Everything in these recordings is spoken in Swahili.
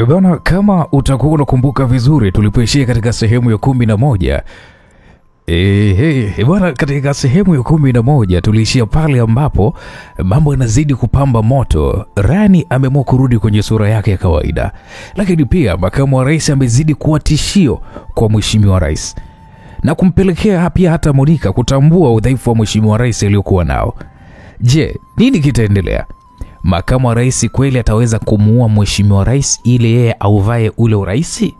Bwana, kama utakuwa unakumbuka vizuri tulipoishia katika sehemu ya 11. Bwana, katika sehemu ya 11 tuliishia pale ambapo mambo yanazidi kupamba moto. Ryan ameamua kurudi kwenye sura yake ya kawaida, lakini pia makamu wa rais amezidi kuwa tishio kwa mheshimiwa rais na kumpelekea pia hata Monica kutambua udhaifu wa mheshimiwa rais aliyokuwa nao. Je, nini kitaendelea? Makamu wa rais kweli ataweza kumuua mheshimiwa rais ili yeye auvae ule uraisi?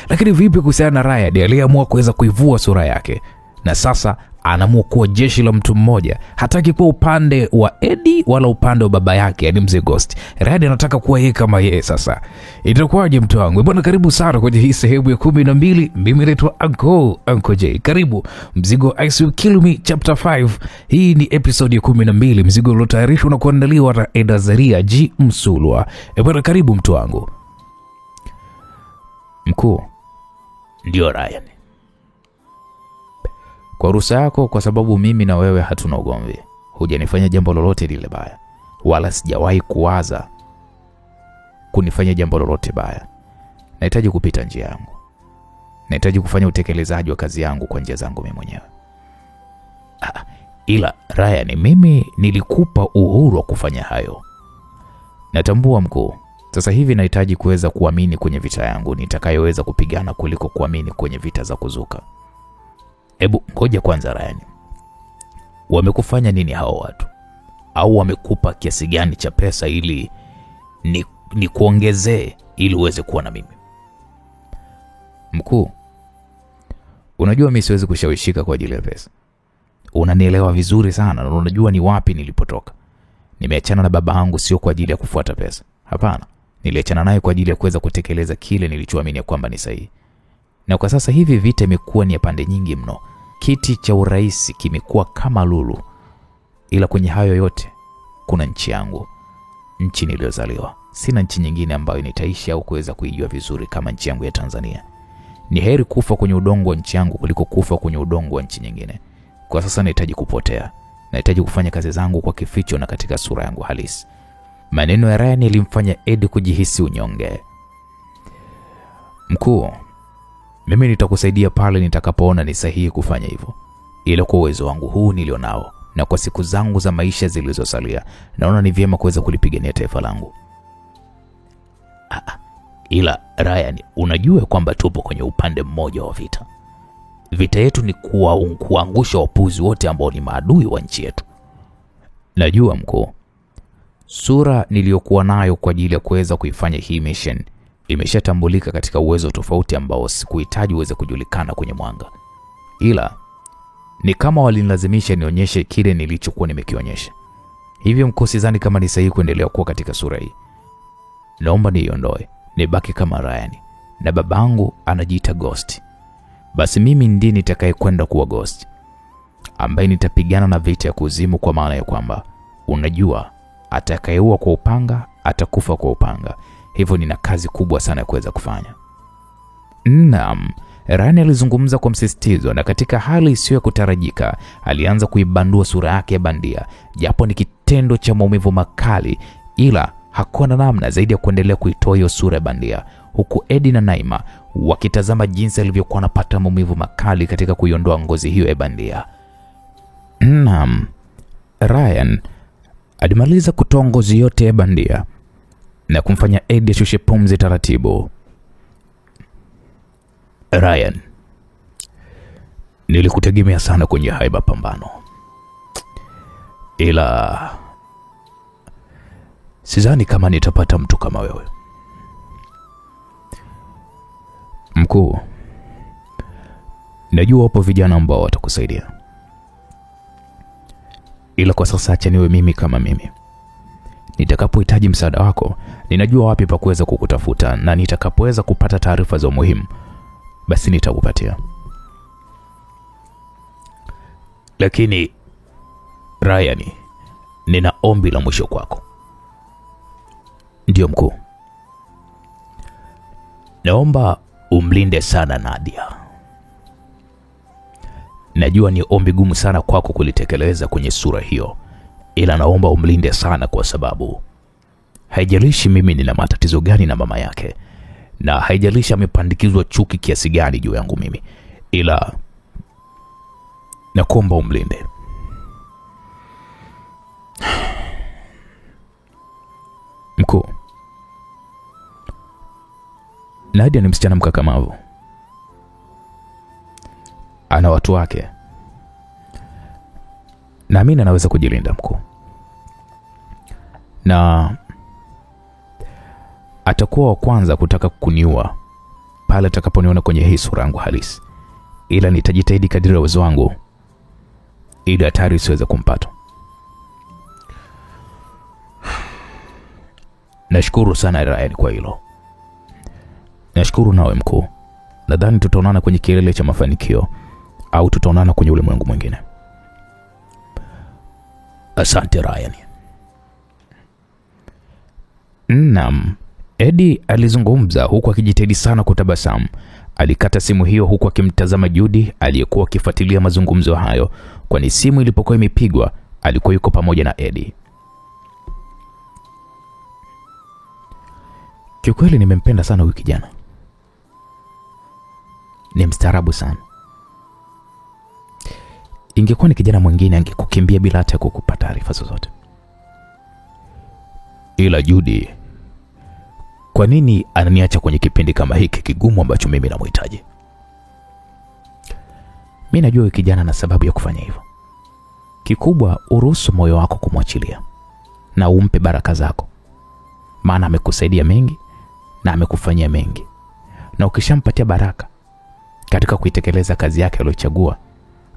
Lakini vipi kuhusiana na Ryan aliyeamua kuweza kuivua sura yake na sasa anaamua kuwa jeshi la mtu mmoja? Hataki kuwa upande wa Eddie wala upande wa baba yake, yani mzee Ghost. Ryan anataka kuwa yeye kama yeye. Sasa itakuwaje mtu wangu? Bwana, karibu sana kwenye hii sehemu ya 12. Mimi naitwa Uncle J. Karibu Mzigo Ice Will Kill Me chapter 5. Hii ni episode ya 12, mzigo uliotayarishwa na kuandaliwa na Edazaria G Msulwa. Bwana, karibu mtu wangu. Mkuu, ndio Ryan. Kwa ruhusa yako, kwa sababu mimi na wewe hatuna ugomvi, hujanifanya jambo lolote lile baya, wala sijawahi kuwaza kunifanya jambo lolote baya. Nahitaji kupita njia yangu. Nahitaji kufanya utekelezaji wa kazi yangu kwa njia zangu mimi mwenyewe. Ila Ryan, mimi nilikupa uhuru wa kufanya hayo. Natambua mkuu. Sasa hivi nahitaji kuweza kuamini kwenye vita yangu nitakayoweza kupigana kuliko kuamini kwenye vita za kuzuka. Hebu ngoja kwanza Ryan. Wamekufanya nini hao watu? Au wamekupa kiasi gani cha pesa ili ni kuongezee ili uweze kuwa na mimi? Mkuu, unajua mimi siwezi kushawishika kwa ajili ya pesa. Unanielewa vizuri sana na unajua ni wapi nilipotoka. Nimeachana na baba yangu sio kwa ajili ya kufuata pesa. Hapana. Niliachana naye kwa ajili ya kuweza kutekeleza kile nilichoamini kwamba ni sahihi. Na kwa sasa hivi vita imekuwa ni ya pande nyingi mno. Kiti cha urais kimekuwa kama lulu. Ila kwenye hayo yote kuna nchi yangu, nchi niliyozaliwa. Sina nchi nyingine ambayo nitaishi au kuweza kuijua vizuri kama nchi yangu ya Tanzania. Ni heri kufa kwenye udongo wa nchi yangu kuliko kufa kwenye udongo wa nchi nyingine. Kwa sasa nahitaji kupotea. Nahitaji kufanya kazi zangu kwa kificho na katika sura yangu halisi. Maneno ya Ryan yalimfanya Eddie kujihisi unyonge. Mkuu, mimi nitakusaidia pale nitakapoona ni sahihi kufanya hivyo. Ila kwa uwezo wangu huu nilionao na kwa siku zangu za maisha zilizosalia, naona ni vyema kuweza kulipigania taifa langu. Ila Ryan, unajua kwamba tupo kwenye upande mmoja wa vita. Vita yetu ni kuangusha wapuzi wote ambao ni maadui wa nchi yetu. Najua mkuu. Sura niliyokuwa nayo kwa ajili ya kuweza kuifanya hii mission imeshatambulika katika uwezo tofauti ambao sikuhitaji uweze kujulikana kwenye mwanga. Ila ni kama walinilazimisha nionyeshe kile nilichokuwa nimekionyesha. Hivyo mkuu, sidhani kama ni sahihi kuendelea kuwa katika sura hii. Naomba niondoe, nibaki kama Ryan. Na babangu anajiita Ghost. Basi mimi ndiye nitakayekwenda kuwa Ghost, ambaye nitapigana na vita ya kuzimu, kwa maana ya kwamba unajua atakayeua kwa upanga atakufa kwa upanga. Hivyo nina kazi kubwa sana ya kuweza kufanya. Naam, Ryan alizungumza kwa msisitizo na katika hali isiyo ya kutarajika alianza kuibandua sura yake ya bandia, japo ni kitendo cha maumivu makali, ila hakuwa na namna zaidi ya kuendelea kuitoa hiyo sura ya bandia, huku Eddie na Naima wakitazama jinsi alivyokuwa anapata maumivu makali katika kuiondoa ngozi hiyo ya bandia. Naam, Ryan alimaliza kutoa ngozi yote ya bandia na kumfanya Eddie ashushe pumzi taratibu. Ryan, nilikutegemea sana kwenye haya mapambano, ila sidhani kama nitapata mtu kama wewe. Mkuu, najua wapo vijana ambao watakusaidia, ila kwa sasa acha niwe mimi kama mimi. Nitakapohitaji msaada wako, ninajua wapi pa kuweza kukutafuta, na nitakapoweza kupata taarifa za muhimu, basi nitakupatia. Lakini Ryan, nina ombi la mwisho kwako. Ndio mkuu. Naomba umlinde sana Nadia. Najua ni ombi gumu sana kwako kulitekeleza kwenye sura hiyo, ila naomba umlinde sana kwa sababu Haijalishi mimi nina matatizo gani na mama yake, na haijalishi amepandikizwa chuki kiasi gani juu yangu mimi, ila nakuomba umlinde. Mkuu, Nadia ni msichana mkakamavu. Ana watu wake. Na mimi naweza kujilinda, mkuu. Na atakuwa wa kwanza kutaka kuniua pale atakaponiona kwenye hii sura yangu halisi. Ila nitajitahidi kadiri ya uwezo wangu ili hatari isiweze kumpata. Nashukuru sana Ryan kwa hilo. Nashukuru nawe mkuu. Nadhani tutaonana kwenye kilele cha mafanikio au tutaonana kwenye ulimwengu mwingine. Asante Ryan. Naam, Eddie alizungumza huku akijitahidi sana kutabasamu. Alikata simu hiyo huku akimtazama Judy aliyekuwa akifuatilia mazungumzo hayo, kwani simu ilipokuwa imepigwa alikuwa yuko pamoja na Eddie. Kiukweli nimempenda sana huyu kijana. Ni mstaarabu sana. Ingekuwa ni kijana mwingine angekukimbia bila hata kukupa taarifa zozote. Ila Judy, kwa nini ananiacha kwenye kipindi kama hiki kigumu ambacho mimi namhitaji? Mimi najua huyu kijana na sababu ya kufanya hivyo. Kikubwa uruhusu moyo wako kumwachilia na umpe baraka zako. Maana amekusaidia mengi na amekufanyia mengi. Na ukishampatia baraka katika kuitekeleza kazi yake aliyochagua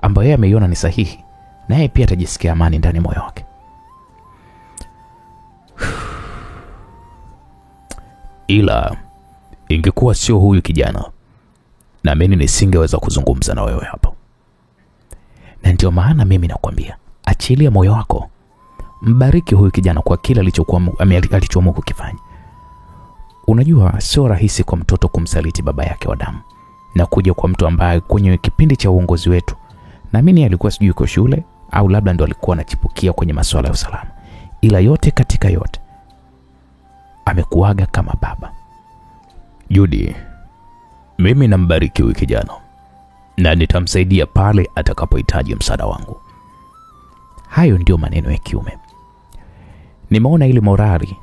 ambayo yeye ameiona ni sahihi, na yeye pia atajisikia amani ndani moyo wake. Ila ingekuwa sio huyu kijana, na mimi nisingeweza kuzungumza na wewe hapo. Na ndio maana mimi nakwambia, achilia moyo wako. Mbariki huyu kijana kwa kila alichoamua kukifanya. Unajua sio rahisi kwa mtoto kumsaliti baba yake wa damu na kuja kwa mtu ambaye kwenye kipindi cha uongozi wetu na mimi alikuwa sijui yuko shule au labda ndo alikuwa anachipukia kwenye masuala ya usalama. Ila yote katika yote amekuaga kama baba. Judy, mimi nambariki huyu kijana na nitamsaidia pale atakapohitaji msaada wangu. Hayo ndio maneno ya kiume. Nimeona ile morali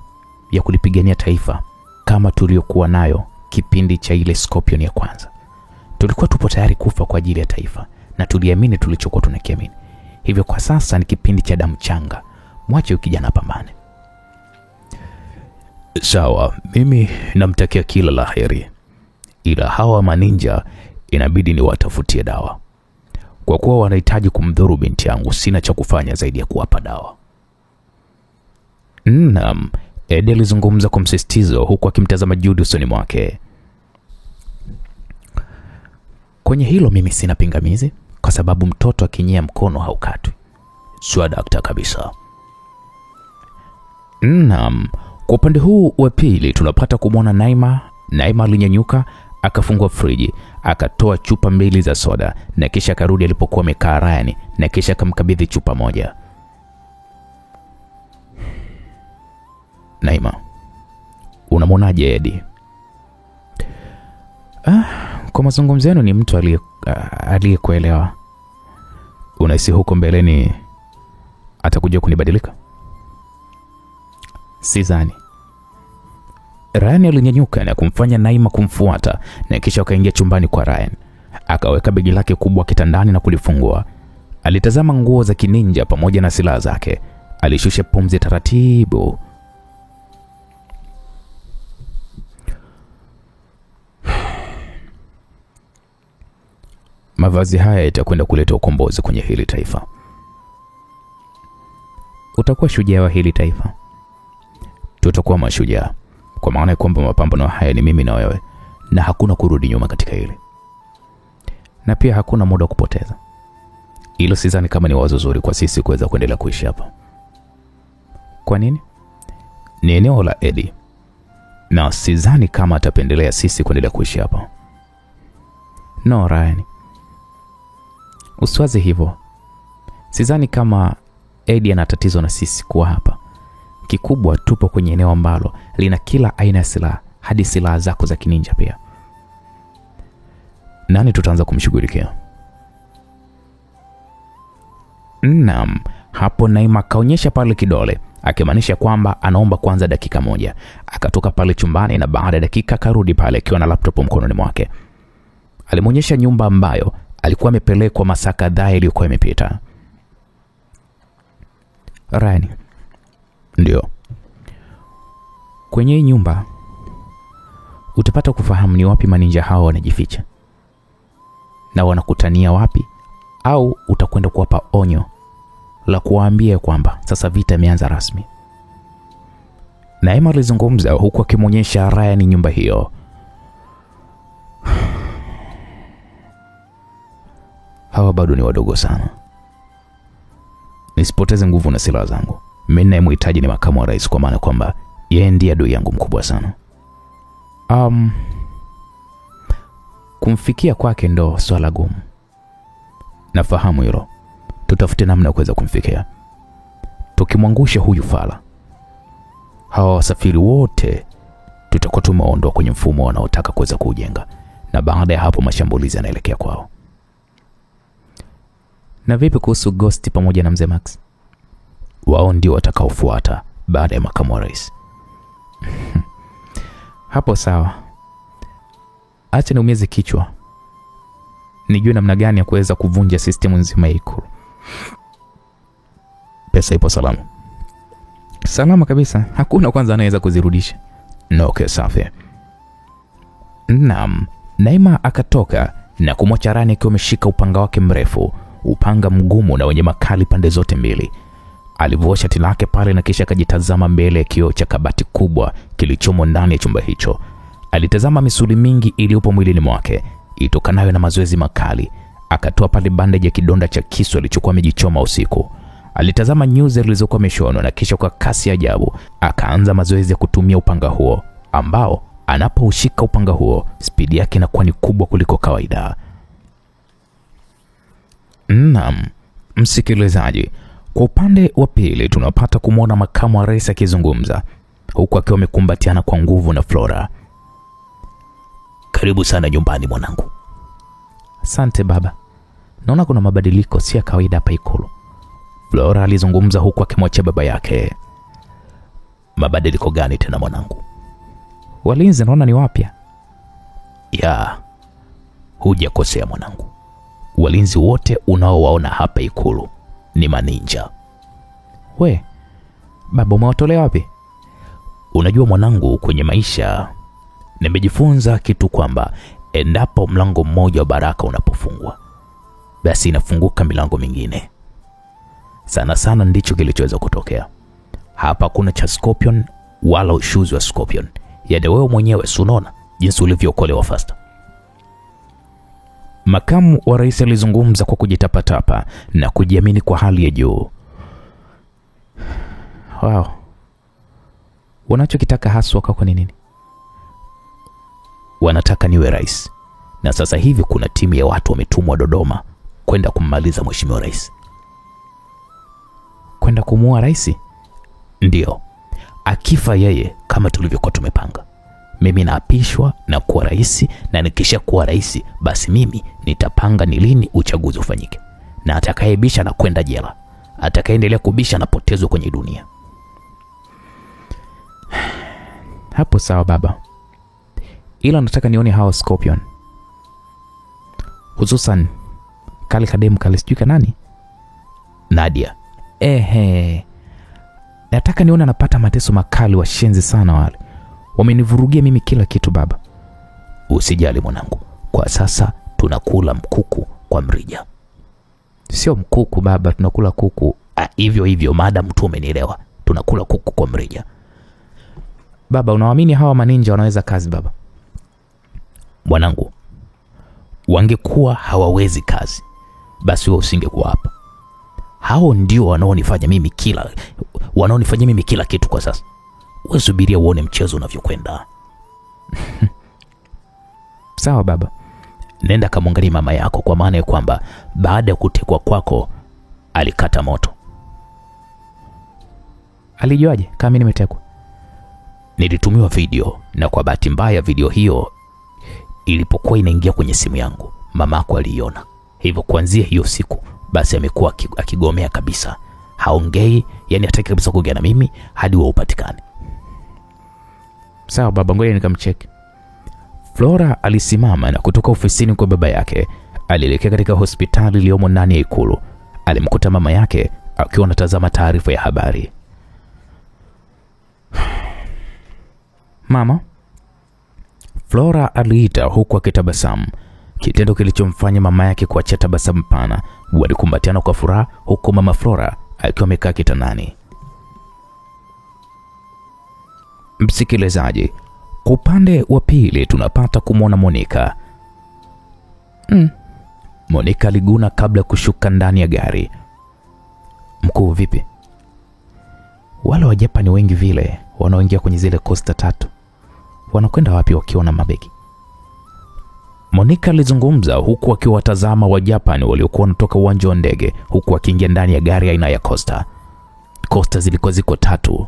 ya kulipigania taifa kama tuliyokuwa nayo kipindi cha ile Scorpion ya kwanza. Tulikuwa tupo tayari kufa kwa ajili ya taifa na tuliamini tulichokuwa tunakiamini. Hivyo kwa sasa ni kipindi cha damu changa. Mwache ukijana pambane. Sawa, mimi namtakia kila laheri. Ila hawa maninja inabidi ni watafutie dawa. Kwa kuwa wanahitaji kumdhuru binti yangu, sina cha kufanya zaidi ya kuwapa dawa. Naam, Eddie alizungumza kwa msisitizo huku akimtazama Judy usoni mwake. Kwenye hilo mimi sina pingamizi, kwa sababu mtoto akinyea mkono haukatwi. Sio daktari kabisa. Naam, kwa upande huu wa pili tunapata kumwona Naima alinyanyuka, akafungua friji, akatoa chupa 2 za soda na kisha karudi alipokuwa amekaa Ryan na kisha akamkabidhi chupa moja. Naima, unamwonaje Eddie? Kwa mazungumzo yenu ni mtu aliyekuelewa. Unahisi huko mbeleni atakuja kunibadilika? Sidhani. Ryan alinyanyuka na kumfanya Naima kumfuata na kisha akaingia chumbani kwa Ryan. Akaweka begi lake kubwa kitandani na kulifungua. Alitazama nguo za kininja pamoja na silaha zake. Alishusha pumzi taratibu. Mavazi haya yatakwenda kuleta ukombozi kwenye hili taifa. Utakuwa shujaa wa hili taifa. Tutakuwa mashujaa, kwa maana kwamba mapambano haya ni mimi na wewe, na hakuna kurudi nyuma katika hili. Na pia hakuna muda kupoteza. Hilo sidhani kama ni wazo zuri kwa sisi kuweza kuendelea kuishi hapa. Kwa nini? Ni eneo la Eddie, na sidhani kama atapendelea sisi kuendelea kuishi hapa. No Ryan, usiwaze hivyo. Sidhani kama Eddie ana tatizo na sisi kuwa hapa. Kikubwa tupo kwenye eneo ambalo lina kila aina ya silaha, hadi silaha zako za kininja pia. Nani tutaanza kumshughulikia? Naam, hapo Naima kaonyesha pale kidole, akimaanisha kwamba anaomba kwanza dakika moja. Akatoka pale chumbani na baada ya dakika karudi pale akiwa na laptop mkononi mwake. Alimuonyesha nyumba ambayo alikuwa amepelekwa masaa kadhaa iliyokuwa imepita. Ryan, ndio. Kwenye hii nyumba utapata kufahamu ni wapi maninja hao wanajificha na wanakutania wapi, au utakwenda kuwapa onyo la kuwaambia kwamba sasa vita imeanza rasmi. Naima alizungumza huku akimuonyesha Ryan nyumba hiyo. Hawa bado ni wadogo sana. Nisipoteze nguvu na silaha zangu. Mimi ninayemhitaji ni makamu wa rais, kwa maana kwamba yeye ndiye adui yangu mkubwa sana. Kumfikia kwake ndo swala gumu. Nafahamu hilo. Tutafute namna ya kuweza kumfikia. Tukimwangusha huyu fala, hawa wasafiri wote tutakuwa tumeondoa kwenye mfumo wanaotaka kuweza kujenga, na baada ya hapo mashambulizi yanaelekea kwao. Na vipi kuhusu Ghost pamoja na Mzee Max? Wao ndio watakaofuata baada ya makamu wa rais. Hapo sawa. Acha niumize kichwa nijue namna gani ya kuweza kuvunja system nzima ya Ikulu. Pesa ipo salama? Salama kabisa. Hakuna kwanza anaweza kuzirudisha. No, okay, safi. Naam, Naima akatoka na kumwacha Rani akiwa ameshika upanga wake mrefu, upanga mgumu na wenye makali pande zote mbili. Alivua shati lake pale na kisha akajitazama mbele ya kioo cha kabati kubwa kilichomo ndani ya chumba hicho. Alitazama misuli mingi iliyopo mwilini mwake itokanayo na mazoezi makali. Akatoa pale bandage ya kidonda cha kisu alichokuwa amejichoma usiku. Alitazama nyuzi zilizokuwa ameshonwa na kisha kwa kasi ya ajabu akaanza mazoezi ya kutumia upanga huo, ambao anapoushika upanga huo spidi yake inakuwa ni kubwa kuliko kawaida. Naam, msikilizaji, kwa upande wa pili tunapata kumwona makamu wa rais akizungumza huku akiwa amekumbatiana kwa nguvu na Flora. Karibu sana nyumbani mwanangu. Asante baba. Naona kuna mabadiliko si ya kawaida hapa Ikulu. Flora alizungumza huku akimwachia baba yake. Mabadiliko gani tena mwanangu? Walinzi naona ni wapya. Ya, hujakosea mwanangu. Walinzi wote unaowaona hapa Ikulu ni maninja. We, baba umewatolea wapi? Unajua mwanangu, kwenye maisha nimejifunza kitu kwamba endapo mlango mmoja wa baraka unapofungwa, basi inafunguka milango mingine. Sana sana ndicho kilichoweza kutokea. Hapa kuna cha Scorpion wala ushuzi wa Scorpion. Yaani wewe mwenyewe unaona jinsi ulivyookolewa fast. Makamu wa rais alizungumza kwa kujitapatapa na kujiamini kwa hali ya juu. Wow. Wanachokitaka haswa kwa nini? Wanataka niwe rais. Na sasa hivi kuna timu ya watu wametumwa Dodoma kwenda kummaliza mheshimiwa rais. Kwenda kumuua rais? Ndio. Akifa yeye kama tulivyokuwa tumepanga, mimi naapishwa na kuwa rais, na nikisha kuwa rais basi mimi nitapanga ni lini uchaguzi ufanyike. Na atakayebisha na kwenda jela, atakayeendelea kubisha na potezwa kwenye dunia. Hapo sawa baba. Ila nataka nione hao Scorpion. Hususan kale kademu kale sijui nani? Nadia. Nataka nione anapata mateso makali, washenzi sana wale. Wamenivurugia mimi kila kitu baba. Usijali mwanangu. Kwa sasa tunakula mkuku kwa mrija. Sio mkuku baba, tunakula kuku. Hivyo madam tu umenielewa. Tunakula kuku kwa mrija. Baba, unawaamini hawa maninja wanaweza kazi baba? Mwanangu, wangekuwa hawawezi kazi, basi wewe usingekuwa hapa. Hao ndio wanaonifanya mimi kila kitu kwa sasa. Wewe subiria uone mchezo unavyokwenda. Sawa baba. Nenda kamwangalie mama yako, kwa maana ya kwamba baada ya kutekwa kwako alikata moto. Alijuaje kama mimi nimetekwa? Nilitumiwa video, na kwa bahati mbaya video hiyo ilipokuwa inaingia kwenye simu yangu, mamako aliiona. Hivyo kuanzia hiyo siku basi amekuwa akigomea kabisa. Haongei, yani hataki kabisa kuongea na mimi hadi wao upatikane. Sawa baba, ngoja nikamcheki. Flora alisimama na kutoka ofisini kwa baba yake. Alielekea katika hospitali iliyomo ndani ya ikulu. Alimkuta mama yake akiwa anatazama taarifa ya habari. Mama, Flora aliita huku akitabasamu, kitendo kilichomfanya mama yake kuacha tabasamu pana. Walikumbatiana kwa furaha huku mama Flora akiwa amekaa kitandani. Msikilizaji, kwa upande wa pili tunapata kumwona Monica. Monica aliguna kabla kushuka ndani ya gari. Mkuu, vipi? Wale wa Japani wengi vile wanaoingia kwenye zile Costa 3 wanakwenda wapi wakiwa na mabegi? Monica alizungumza huku akiwatazama wa Japani waliokuwa wanatoka uwanja wa ndege huku akiingia ndani ya gari aina ya Costa. Costa zilikuwa ziko 3.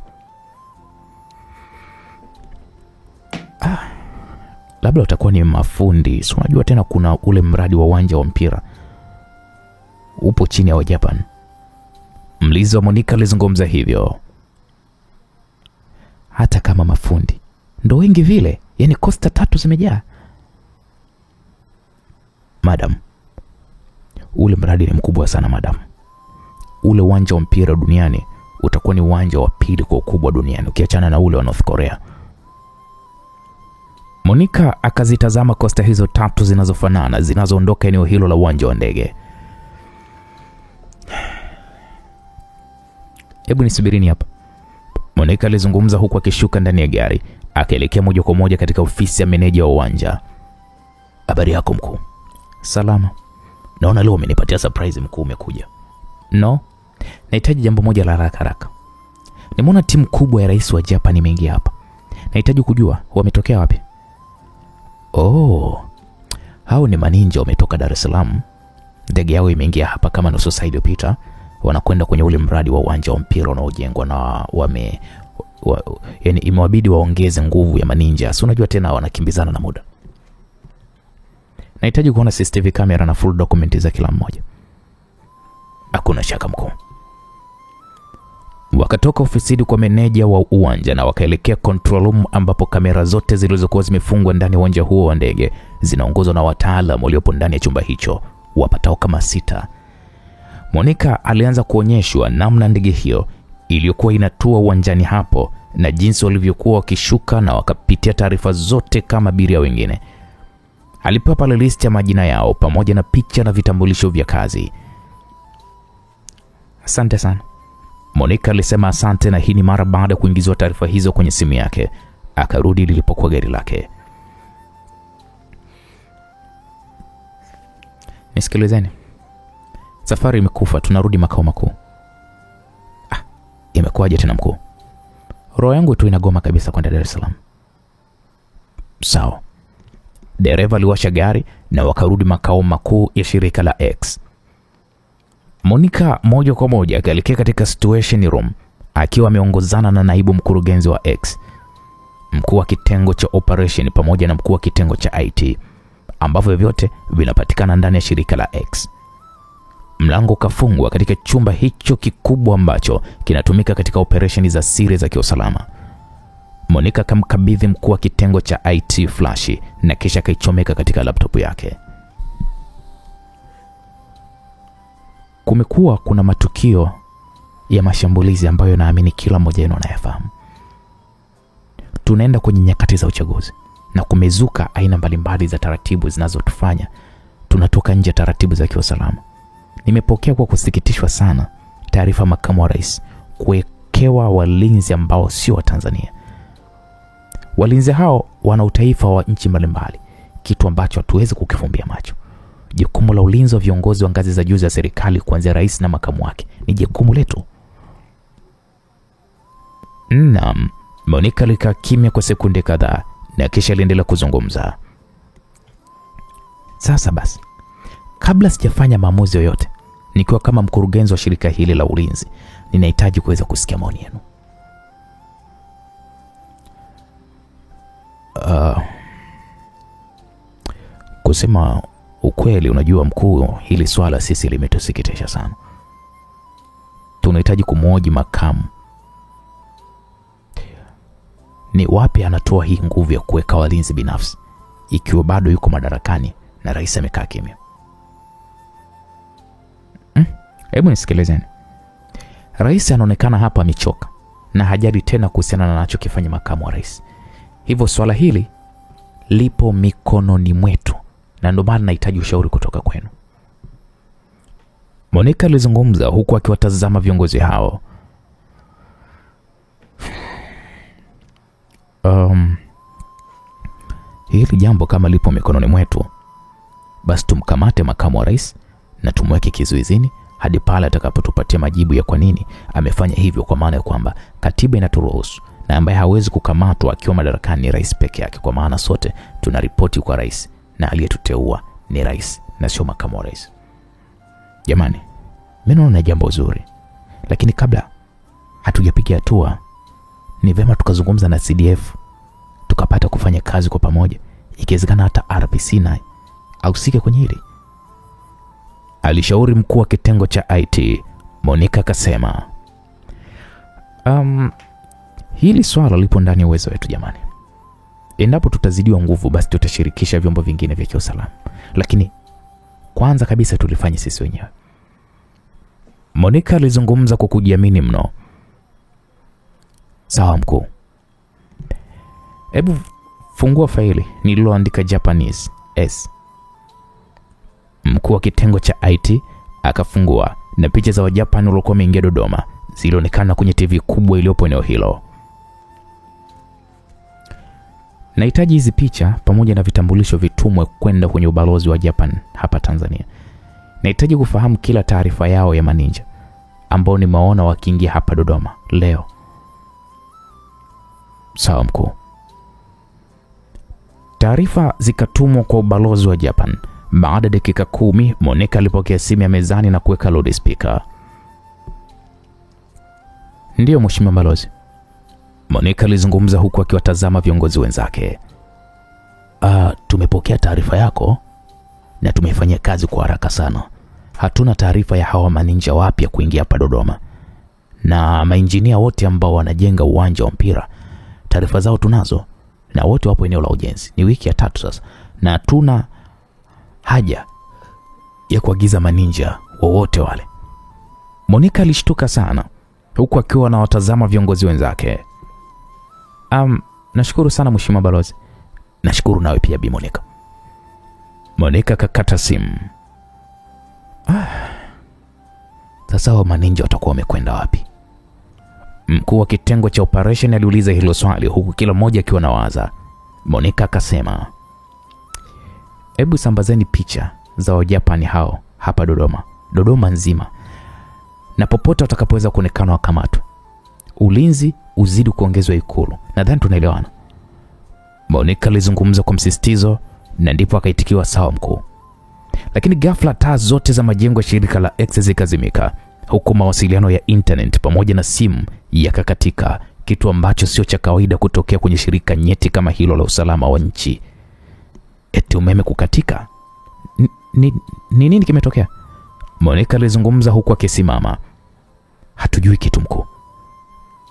Labda utakuwa ni mafundi. Si unajua tena kuna ule mradi wa uwanja wa mpira upo chini ya wa Japan. Mlizi wa Monica alizungumza hivyo. Hata kama mafundi ndo wengi vile, yani Costa 3 zimejaa. Madam, ule mradi ni mkubwa sana madam. Ule uwanja wa mpira duniani utakuwa ni uwanja wa pili kwa ukubwa duniani ukiachana na ule wa North Korea. Monica akazitazama Costa hizo 3 zinazofanana zinazoondoka eneo hilo la uwanja wa ndege. Hebu nisubirini hapa, Monica alizungumza huku akishuka ndani ya gari, akaelekea moja kwa moja katika ofisi ya meneja wa uwanja. Habari yako mkuu? Salama. Naona leo umenipatia surprise mkuu, umekuja. No, nahitaji jambo moja la haraka. Nimeona timu kubwa ya rais wa Japan imeingia hapa. Nahitaji kujua wametokea wapi. Hao ni maninja wametoka Dar es Salaam. Ndege yao imeingia hapa kama nusu saa iliyopita. Wanakwenda kwenye ule mradi wa uwanja wa mpira unaojengwa na yani imewabidi waongeze nguvu ya maninja. Si unajua tena wanakimbizana na muda. Nahitaji kuona CCTV camera na full document za kila mmoja. Hakuna shaka mkuu. Wakatoka ofisini kwa meneja wa uwanja na wakaelekea control room ambapo kamera zote zilizokuwa zimefungwa ndani ya uwanja huo wa ndege zinaongozwa na wataalamu waliopo ndani ya chumba hicho, wapatao kama 6. Monica alianza kuonyeshwa namna ndege hiyo iliyokuwa inatua uwanjani hapo na jinsi walivyokuwa wakishuka, na wakapitia taarifa zote kama abiria wengine. Alipewa pale list ya majina yao pamoja na picha na vitambulisho vya kazi. Asante sana, Monica alisema asante, na hii ni mara baada ya kuingizwa taarifa hizo kwenye simu yake. Akarudi lilipokuwa gari lake. Nisikilizeni, safari imekufa, tunarudi makao makuu. Imekuwaje tena mkuu? Roho yangu tu inagoma kabisa kwenda Dar es Salaam. Sawa. Dereva aliwasha gari na wakarudi makao makuu ya shirika la X. Monica moja kwa moja akaelekea katika situation room akiwa ameongozana na naibu mkurugenzi wa X, mkuu wa kitengo cha operation pamoja na mkuu wa kitengo cha IT, ambavyo vyote vinapatikana ndani ya shirika la X. Mlango ukafungwa katika chumba hicho kikubwa ambacho kinatumika katika operation za siri za kiusalama. Monica akamkabidhi mkuu wa kitengo cha IT flash na kisha kaichomeka katika laptop yake. Kumekuwa kuna matukio ya mashambulizi ambayo naamini kila mmoja wenu anayafahamu. Tunaenda kwenye nyakati za uchaguzi na kumezuka aina mbalimbali za taratibu zinazotufanya tunatoka nje taratibu za kiusalama. Nimepokea kwa kusikitishwa sana taarifa makamu wa rais kuwekewa walinzi ambao sio wa Tanzania. Walinzi hao wana utaifa wa nchi mbalimbali, kitu ambacho hatuwezi kukifumbia macho. Jukumu la ulinzi wa viongozi wa ngazi za juu za serikali kuanzia rais na makamu wake ni jukumu letu. Naam, Monica alikaa kimya kwa sekunde kadhaa na kisha aliendelea kuzungumza. Sasa basi, kabla sijafanya maamuzi yoyote, nikiwa kama mkurugenzi wa shirika hili la ulinzi, ninahitaji kuweza kusikia maoni yenu. Kusema ukweli, unajua mkuu, hili swala sisi limetusikitisha sana. Tunahitaji kumhoji makamu. Ni wapi anatoa hii nguvu ya kuweka walinzi binafsi ikiwa bado yuko madarakani na rais amekaa kimya? Hebu nisikilizeni. Rais anaonekana hapa amechoka na hajali tena kuhusiana na anachokifanya makamu wa rais. Hivyo swala hili lipo mikononi mwetu na ndio maana nahitaji ushauri kutoka kwenu. Monica alizungumza huku akiwatazama viongozi hao. Hili jambo kama lipo mikononi mwetu, basi tumkamate makamu wa rais na tumweke kizuizini hadi pale atakapotupatia majibu ya kwa nini amefanya hivyo, kwa maana ya kwamba katiba inaturuhusu na ambaye hawezi kukamatwa akiwa madarakani ni rais peke yake, kwa maana sote tunaripoti kwa rais na aliyetuteua ni rais na sio makamu wa rais. Jamani, mimi naona jambo zuri, lakini kabla hatujapiga hatua ni vema tukazungumza na CDF tukapata kufanya kazi kwa pamoja, ikiwezekana hata RPC naye ahusike kwenye hili, alishauri mkuu wa kitengo cha IT. Monica akasema, hili swala lipo ndani ya uwezo wetu jamani. Endapo tutazidiwa nguvu, basi tutashirikisha vyombo vingine vya kiusalama, lakini kwanza kabisa tulifanye sisi wenyewe. Monica alizungumza kwa kujiamini mno. Sawa mkuu. Hebu fungua faili nililoandika Japanese S. Mkuu wa kitengo cha IT akafungua na picha za Wajapani waliokuwa wameingia Dodoma zilionekana kwenye TV kubwa iliyopo eneo hilo. Nahitaji hizi picha pamoja na vitambulisho vitumwe kwenda kwenye ubalozi wa Japan hapa Tanzania. Nahitaji kufahamu kila taarifa yao ya maninja ambao nimeona wakiingia hapa Dodoma leo. Sawa mkuu. Taarifa zikatumwa kwa ubalozi wa Japan. Baada dakika 10, Monica alipokea simu ya mezani na kuweka loudspeaker. Ndiyo mheshimiwa balozi. Monica alizungumza huku akiwatazama viongozi wenzake. Tumepokea taarifa yako na tumefanya kazi kwa haraka sana. Hatuna taarifa ya hawa maninja wapya kuingia hapa Dodoma. Na mainjinia wote ambao wanajenga uwanja wa mpira, taarifa zao tunazo na wote wapo eneo la ujenzi. Ni wiki ya 3 sasa na hatuna haja ya kuagiza maninja wowote wale. Monica alishtuka sana huku akiwa anawatazama viongozi wenzake. Nashukuru sana mheshimiwa balozi. Nashukuru nawe pia Bi Monica. Monica kakata simu. Sasa wa maninja watakuwa wamekwenda wapi? Mkuu wa kitengo cha operation aliuliza hilo swali huku kila mmoja akiwa nawaza. Monica akasema, hebu sambazeni picha za Wajapani hao hapa Dodoma nzima, na popote watakapoweza kuonekana wakamatwe. Ulinzi uzidi kuongezwa Ikulu. Nadhani tunaelewana. Monica alizungumza kwa msisitizo na ndipo akaitikiwa sawa mkuu. Lakini ghafla taa zote za majengo ya shirika la X zikazimika, huku mawasiliano ya internet pamoja na simu yakakatika, kitu ambacho sio cha kawaida kutokea kwenye shirika nyeti kama hilo la usalama wa nchi. Eti umeme kukatika? Nini kimetokea? Monica alizungumza huku akisimama. Hatujui kitu mkuu.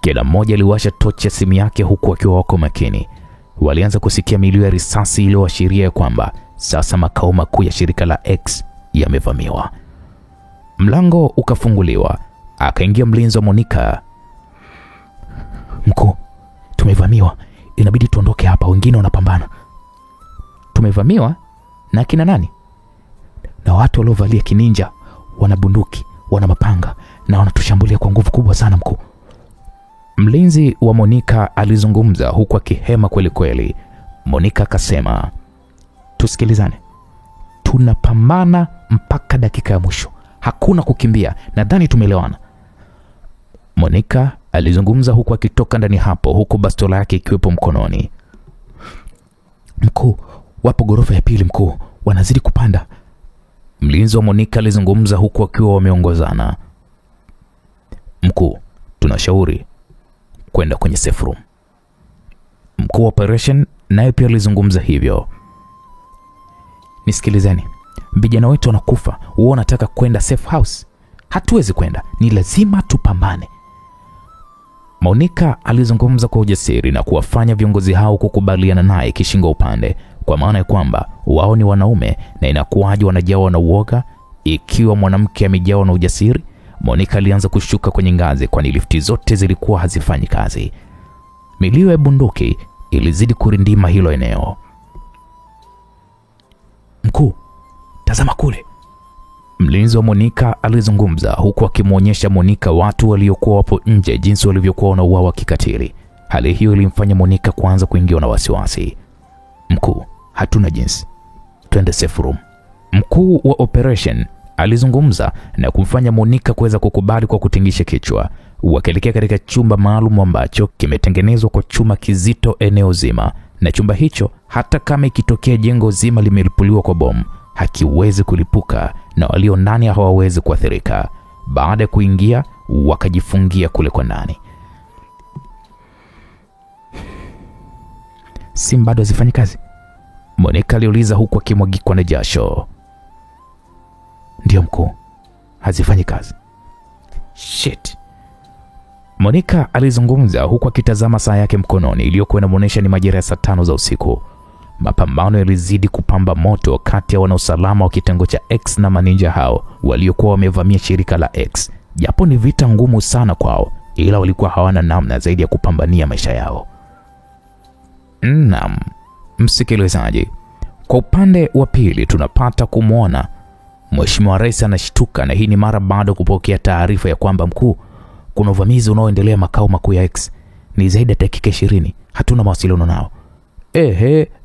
Kila mmoja aliwasha tochi ya simu yake huku akiwa wako makini. Walianza kusikia milio ya risasi iliyoashiria kwamba sasa makao makuu ya shirika la X yamevamiwa. Mlango ukafunguliwa, akaingia mlinzi wa Monica. Mkuu, tumevamiwa. Inabidi tuondoke hapa, wengine wanapambana. Tumevamiwa? Na kina nani? Na watu waliovalia kininja, wana bunduki, wana mapanga na wanatushambulia kwa nguvu kubwa sana mkuu. Mlinzi wa Monica alizungumza huku akihema kweli kweli. Monica akasema, tusikilizane. Tunapambana mpaka dakika ya mwisho. Hakuna kukimbia. Nadhani tumeelewana. Monica alizungumza huku akitoka ndani hapo, huku bastola yake ikiwepo mkononi. Mkuu, wapo ghorofa ya pili mkuu, wanazidi kupanda. Mlinzi wa Monica alizungumza huku akiwa wameongozana. Mkuu, tunashauri kwenda kwenye safe room. Mkuu wa operation naye pia alizungumza hivyo. Nisikilizeni, vijana wetu wanakufa, wao wanataka kwenda safe house. Hatuwezi kwenda, ni lazima tupambane. Monica alizungumza kwa ujasiri na kuwafanya viongozi hao kukubaliana naye kishingo upande, kwa maana ya kwamba wao ni wanaume na inakuwaje wanajawa na uoga ikiwa mwanamke amejawa na ujasiri. Monica alianza kushuka kwenye ngazi, kwani lifti zote zilikuwa hazifanyi kazi. Milio ya bunduki ilizidi kurindima hilo eneo. Mkuu, tazama kule. Mlinzi wa Monica alizungumza huku akimwonyesha Monica watu waliokuwa wapo nje jinsi walivyokuwa wanauawa kikatili. Hali hiyo ilimfanya Monica kuanza kuingiwa na wasiwasi. Mkuu, hatuna jinsi, twende safe room. Mkuu wa operation alizungumza na kumfanya Monica kuweza kukubali kwa kutingisha kichwa. Wakaelekea katika chumba maalum ambacho kimetengenezwa kwa chuma kizito eneo zima, na chumba hicho hata kama ikitokea jengo zima limelipuliwa kwa bomu hakiwezi kulipuka na walio ndani hawawezi kuathirika. Baada ya kuingia wakajifungia kule kwa ndani. Simu bado hazifanyi kazi? Monica aliuliza huku akimwagikwa na jasho. Ndio mkuu, hazifanyi kazi. Shit. Monica alizungumza huku akitazama saa yake mkononi iliyokuwa inamuonesha ni majira ya saa 5 za usiku. Mapambano yalizidi kupamba moto kati ya wanausalama wa kitengo cha X na maninja hao waliokuwa wamevamia shirika la X. Japo ni vita ngumu sana kwao, ila walikuwa hawana namna zaidi ya kupambania maisha yao. Naam, msikilizaji, kwa upande wa pili tunapata kumwona Mheshimiwa Rais anashtuka, na hii ni mara baada ya kupokea taarifa ya kwamba mkuu, kuna uvamizi unaoendelea makao makuu ya X. Ni zaidi ya dakika 20, hatuna mawasiliano nao.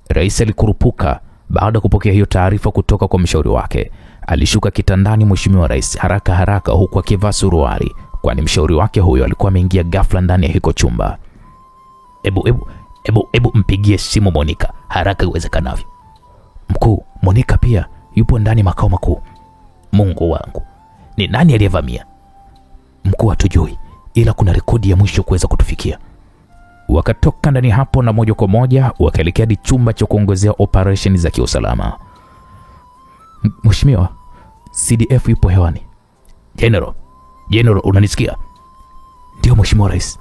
Rais alikurupuka baada ya kupokea hiyo taarifa kutoka kwa mshauri wake. Alishuka kitandani Mheshimiwa Rais haraka huku akivaa suruali, kwani mshauri wake huyo alikuwa ameingia ghafla ndani ya hiko chumba. Ebu mpigie simu Monica haraka iwezekanavyo. Mkuu, Monica pia yupo ndani makao makuu. Mungu wangu, ni nani aliyevamia? Mkuu, hatujui, ila kuna rekodi ya mwisho kuweza kutufikia. Wakatoka ndani hapo na moja kwa moja wakaelekea hadi chumba cha kuongozea operation za kiusalama. Mheshimiwa, CDF yupo hewani. General, unanisikia? Ndio Mheshimiwa Rais.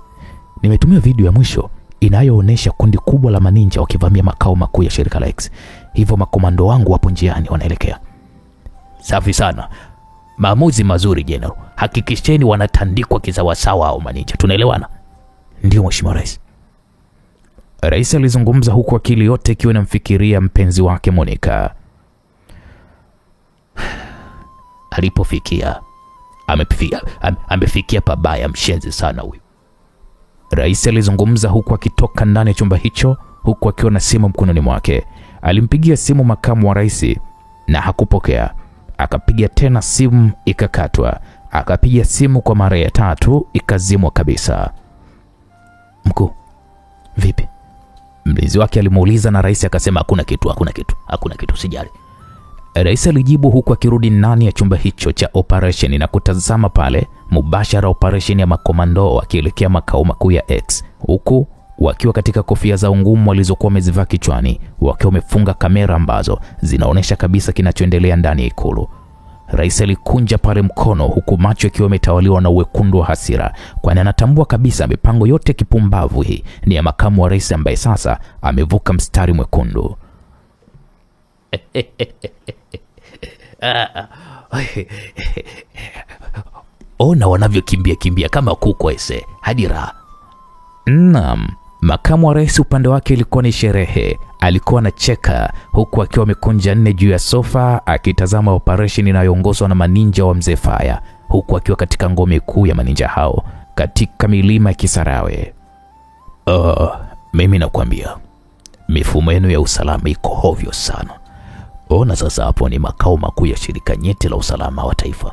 Nimetumia video ya mwisho inayoonesha kundi kubwa la maninja wakivamia makao makuu ya shirika la X. Hivyo makomando wangu wapo njiani wanaelekea. Safi sana. Maamuzi mazuri General. Hakikisheni wanatandikwa kisawasawa au maninja. Tunaelewana? Ndio Mheshimiwa Rais. Rais alizungumza huku akili yote ikiwa inamfikiria mpenzi wake Monica. Alipofikia amefikia pabaya, mshenzi sana huyu. Rais alizungumza huku akitoka ndani ya chumba hicho huku akiwa na simu mkononi mwake. Alimpigia simu makamu wa rais na hakupokea. Akapiga tena simu ikakatwa. Akapiga simu kwa mara ya 3 ikazimwa kabisa. Mkuu, vipi? Mlinzi wake alimuuliza na rais akasema hakuna kitu, sijali. Rais alijibu huku akirudi ndani ya chumba hicho cha operation na kutazama pale mubashara operation ya makomando wakielekea makao makuu ya X, huku wakiwa katika kofia za ngumu walizokuwa wamezivaa kichwani, wakiwa wamefunga kamera ambazo zinaonesha kabisa kinachoendelea ndani ya ikulu. Rais alikunja pale mkono huku macho yakiwa yametawaliwa na wekundu wa hasira, kwani anatambua kabisa mipango yote kipumbavu hii ni ya makamu wa rais ambaye sasa amevuka mstari mwekundu. Ona wanavyokimbia kama kuku ese, hadi raha. Naam, makamu wa rais upande wake ilikuwa ni sherehe. Alikuwa anacheka huku akiwa amekunja nne juu ya sofa akitazama operation inayoongozwa na maninja wa Mzee Faya, huku akiwa katika ngome kuu ya maninja hao katika milima ya Kisarawe. Mimi nakwambia mifumo yenu ya usalama iko hovyo sana. Ona sasa, hapo ni makao makuu ya shirika nyeti la usalama wa taifa.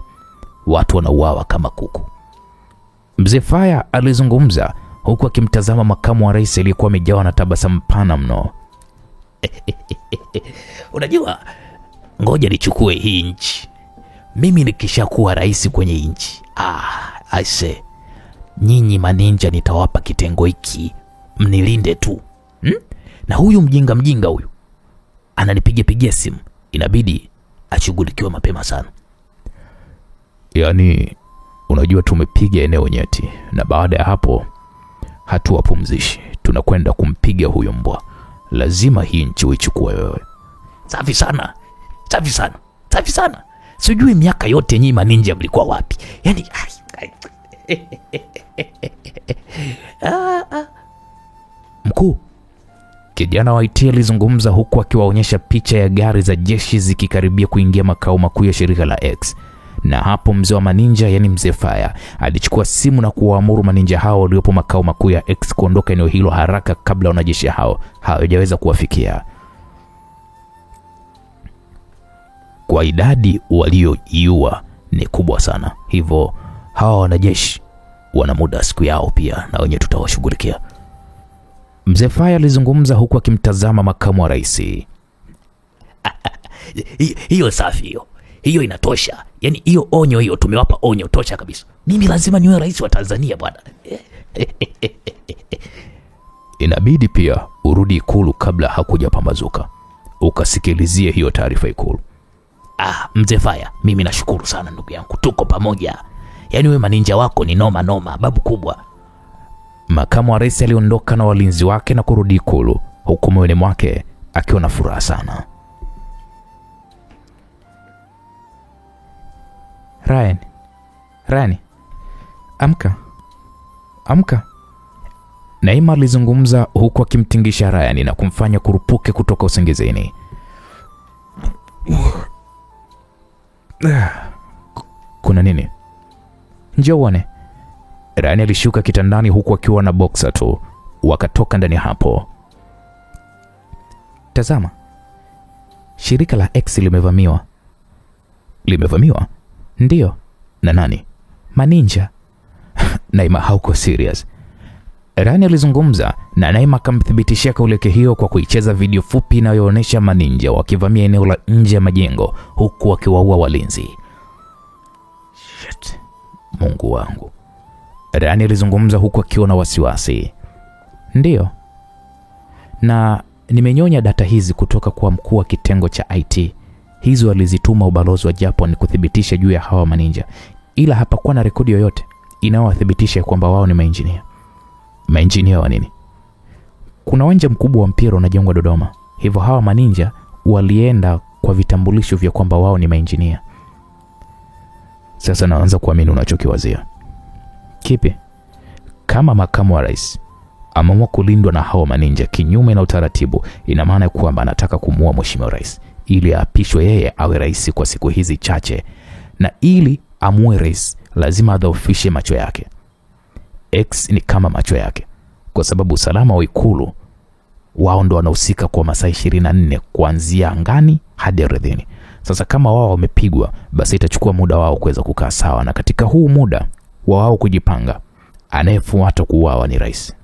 Watu wanauawa kama kuku. Mzee Faya alizungumza huku akimtazama makamu wa rais aliyekuwa amejawa na tabasamu pana mno. Unajua, ngoja nichukue hii nchi. Mimi nikishakuwa rais kwenye nchi, aise, nyinyi maninja nitawapa kitengo hiki, mnilinde tu. Na huyu mjinga huyu ananipigia simu, inabidi ashughulikiwe mapema sana. Yaani unajua tumepiga eneo nyeti, na baada ya hapo hatuwapumzishi, tunakwenda kumpiga huyo mbwa. Lazima hii nchi uichukue wewe. Safi sana. Sijui miaka yote nyinyi maninja mlikuwa wapi? Yaani Mkuu, kijana wa IT alizungumza huku akiwaonyesha picha ya gari za jeshi zikikaribia kuingia makao makuu ya shirika la X. Na hapo mzee wa maninja, yani mzee Fire, alichukua simu na kuwaamuru maninja hao waliopo makao makuu ya X kuondoka eneo hilo haraka kabla wanajeshi hao hawajaweza kuwafikia. Kwa idadi walioiua ni kubwa sana, hivyo hawa wanajeshi wana muda siku yao pia, na wenye tutawashughulikia. Mzee Fire alizungumza huku akimtazama makamu wa rais. Hiyo safi hiyo inatosha. Yaani hiyo onyo hiyo, tumewapa onyo tosha kabisa. Mimi lazima niwe rais wa Tanzania bwana. Inabidi pia urudi Ikulu kabla hakujapambazuka, ukasikilizie hiyo taarifa Ikulu. Mzee Fire, mimi nashukuru sana ndugu yangu, tuko pamoja. Yaani wewe maninja wako ni noma babu kubwa. Makamu wa rais aliondoka na walinzi wake na kurudi Ikulu, huku moyoni mwake akiwa na furaha sana. Ryan, amka. Naima alizungumza huku akimtingisha Ryan na kumfanya kurupuke kutoka usingizini. Kuna nini? Njoo uone. Ryan alishuka kitandani huku akiwa na boxer tu. Wakatoka ndani hapo. Tazama. Shirika la X limevamiwa. Limevamiwa? Ndio. Na nani? Maninja. Naima, hauko serious? Ryan alizungumza na Naima akamthibitishia kauli yake hiyo kwa kuicheza video fupi inayoonyesha maninja wakivamia eneo la nje ya majengo huku wakiwaua walinzi. Shit. Mungu wangu. Ryan alizungumza huku akiwa na wasiwasi. Ndio. Na nimenyonya data hizi kutoka kwa mkuu wa kitengo cha IT. Hizo alizituma ubalozi wa Japan kuthibitisha juu ya hawa maninja, ila hapakuwa na rekodi yoyote inayowathibitisha kwamba wao ni mainjinia. Mainjinia wa nini? Kuna uwanja mkubwa wa mpira unajengwa Dodoma, hivyo hawa maninja walienda kwa vitambulisho vya kwamba wao ni mainjinia. Sasa naanza kuamini unachokiwazia. Kipi? Kama makamu wa rais ameamua kulindwa na hawa maninja kinyume na utaratibu, ina maana kwamba anataka kumuua mheshimiwa rais ili aapishwe yeye awe rais kwa siku hizi chache, na ili amue rais lazima adhoofishe macho yake. X ni kama macho yake, kwa sababu usalama wa Ikulu wao ndo wanahusika kwa masaa 24 kuanzia angani hadi ardhini. Sasa kama wao wamepigwa, basi itachukua muda wao kuweza kukaa sawa, na katika huu muda wao kujipanga, anayefuata kuuawa ni rais.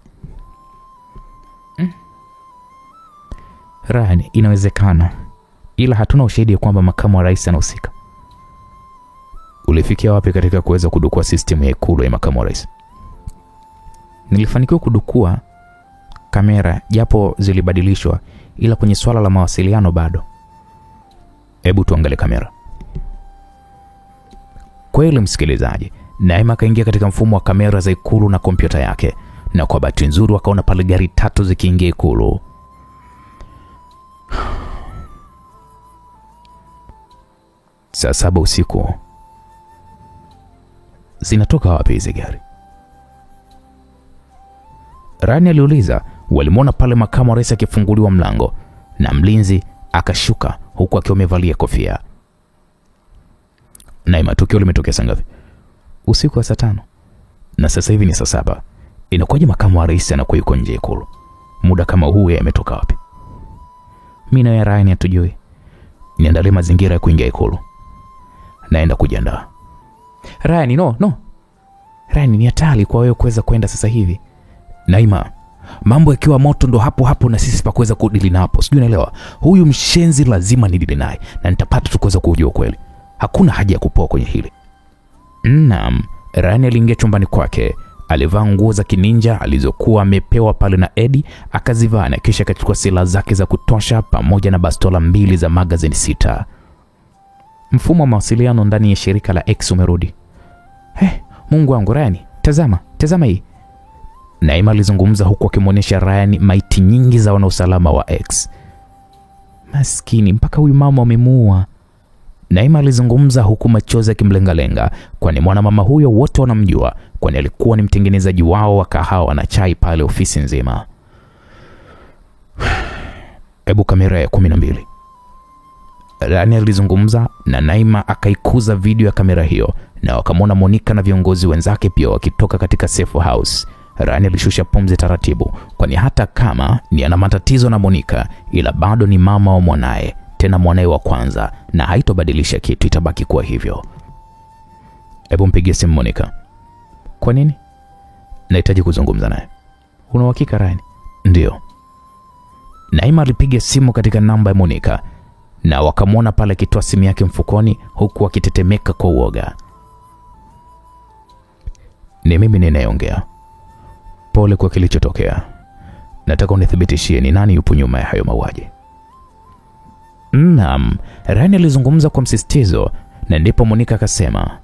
Ryan, inawezekana, ila hatuna ushahidi kwamba makamu wa rais anahusika. Ulifikia wapi katika kuweza kudukua system ya Ikulu ya makamu wa rais? Nilifanikiwa kudukua kamera japo zilibadilishwa, ila kwenye swala la mawasiliano bado. Hebu tuangalie kamera. Kweli msikilizaji, Naima kaingia katika mfumo wa kamera za Ikulu na kompyuta yake, na kwa bahati nzuri wakaona pale gari 3 zikiingia Ikulu. Saa 7 usiku. Zinatoka wapi hizi gari? Rani aliuliza. Walimwona pale makamu wa rais akifunguliwa mlango na mlinzi akashuka huku akiwa amevalia kofia. Naima, tukio limetokea saa ngapi? Usiku wa saa 5. Na sasa hivi ni saa 7. Inakuwaje makamu wa rais anakuwa yuko nje Ikulu? Muda kama huu yeye ametoka wapi? Mimi na Ryan hatujui. Niandalie mazingira ya kuingia Ikulu. Naenda kujiandaa. Ryan, no. Ryan, ni hatari kwa wewe kuweza kwenda sasa hivi. Naima, mambo yakiwa moto ndo hapo na sisi pa kuweza kudili na hapo. Sijui unaelewa. Huyu mshenzi lazima nidili naye na nitapata tu kuweza kujua kweli. Hakuna haja ya kupoa kwenye hili. Naam, Ryan aliingia chumbani kwake Alivaa nguo za kininja alizokuwa amepewa pale na Eddie, akazivaa na kisha akachukua silaha zake za kutosha pamoja na bastola 2 za magazine 6. Mfumo wa mawasiliano ndani ya shirika la X umerudi. Mungu wangu Ryan, tazama hii. Naima alizungumza huku akimwonyesha Ryan maiti nyingi za wanausalama wa X. Maskini, mpaka huyu mama amemuua. Naima alizungumza huku machozi yakimlengalenga, kwani mwana mama huyo wote wanamjua, kwani alikuwa ni mtengenezaji wao wa kahawa na chai pale ofisi nzima. Hebu kamera ya 12. Ryan alizungumza na Naima akaikuza video ya kamera hiyo, na wakamwona Monica na viongozi wenzake pia wakitoka katika safe house. Ryan alishusha pumzi taratibu, kwani hata kama ni ana matatizo na Monica, ila bado ni mama wa mwanae, tena mwanae wa kwanza, na haitobadilisha kitu, itabaki kuwa hivyo. Hebu mpigie simu Monica. Kwa nini? Nahitaji kuzungumza naye. Una uhakika Ryan? Ndio. Naima alipiga simu katika namba ya Monica, na wakamwona pale akitoa simu yake mfukoni huku akitetemeka kwa uoga. Ni mimi ninayeongea. Pole kwa kilichotokea. Nataka unithibitishie ni nani yupo nyuma ya hayo mauaji. Naam, Ryan alizungumza kwa msisitizo, na ndipo Monica akasema,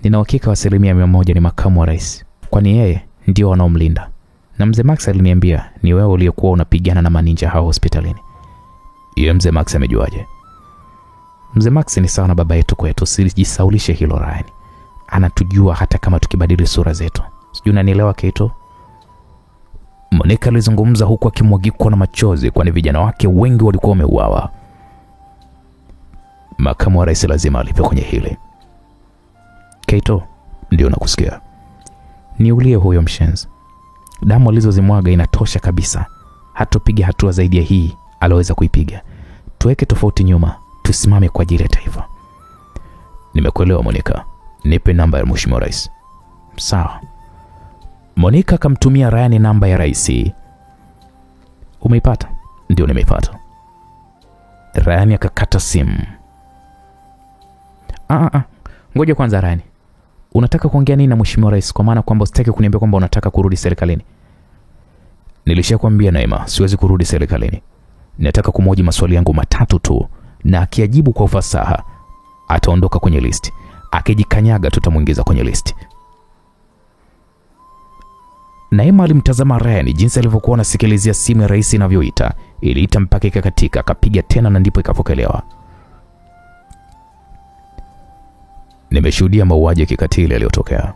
nina uhakika wa 100% ni makamu wa rais, kwani yeye ndio wanaomlinda. Na mzee Max aliniambia ni wewe uliyekuwa unapigana na maninja hao hospitalini. Yeye mzee Max amejuaje? Mzee Max ni sawa na baba yetu kwetu, usijisaulishe hilo Ryan. Anatujua hata kama tukibadili sura zetu. Sijui unanielewa Keito? Monica alizungumza huku akimwagikwa na machozi, kwani vijana wake wengi walikuwa wameuawa. Makamu wa rais lazima alipe kwenye hili. Keito, ndio nakusikia. Niulie huyo mshenzi. Damu alizozimwaga inatosha kabisa. Hatopiga hatua zaidi ya hii aloweza kuipiga. Tuweke tofauti nyuma, tusimame kwa ajili ya taifa. Nimekuelewa Monica. Nipe namba ya mheshimiwa rais. Sawa. Monica akamtumia Ryan namba ya rais. Umeipata? Ndio nimeipata. Ryan akakata simu. Ngoja kwanza Ryan. Unataka kuongea nini na mheshimiwa rais, kwa maana kwamba usitaki kuniambia kwamba unataka kurudi serikalini? Nilishakwambia Naima, siwezi kurudi serikalini. Nataka kumhoji maswali yangu 3 tu, na akijibu kwa ufasaha ataondoka kwenye listi. Akijikanyaga tutamuingiza kwenye listi. Naima alimtazama Ryan jinsi alivyokuwa anasikilizia simu ya rais inavyoita. Iliita mpaka ikakatika, akapiga tena na ndipo ikapokelewa. Nimeshuhudia mauaji ya kikatili yaliyotokea.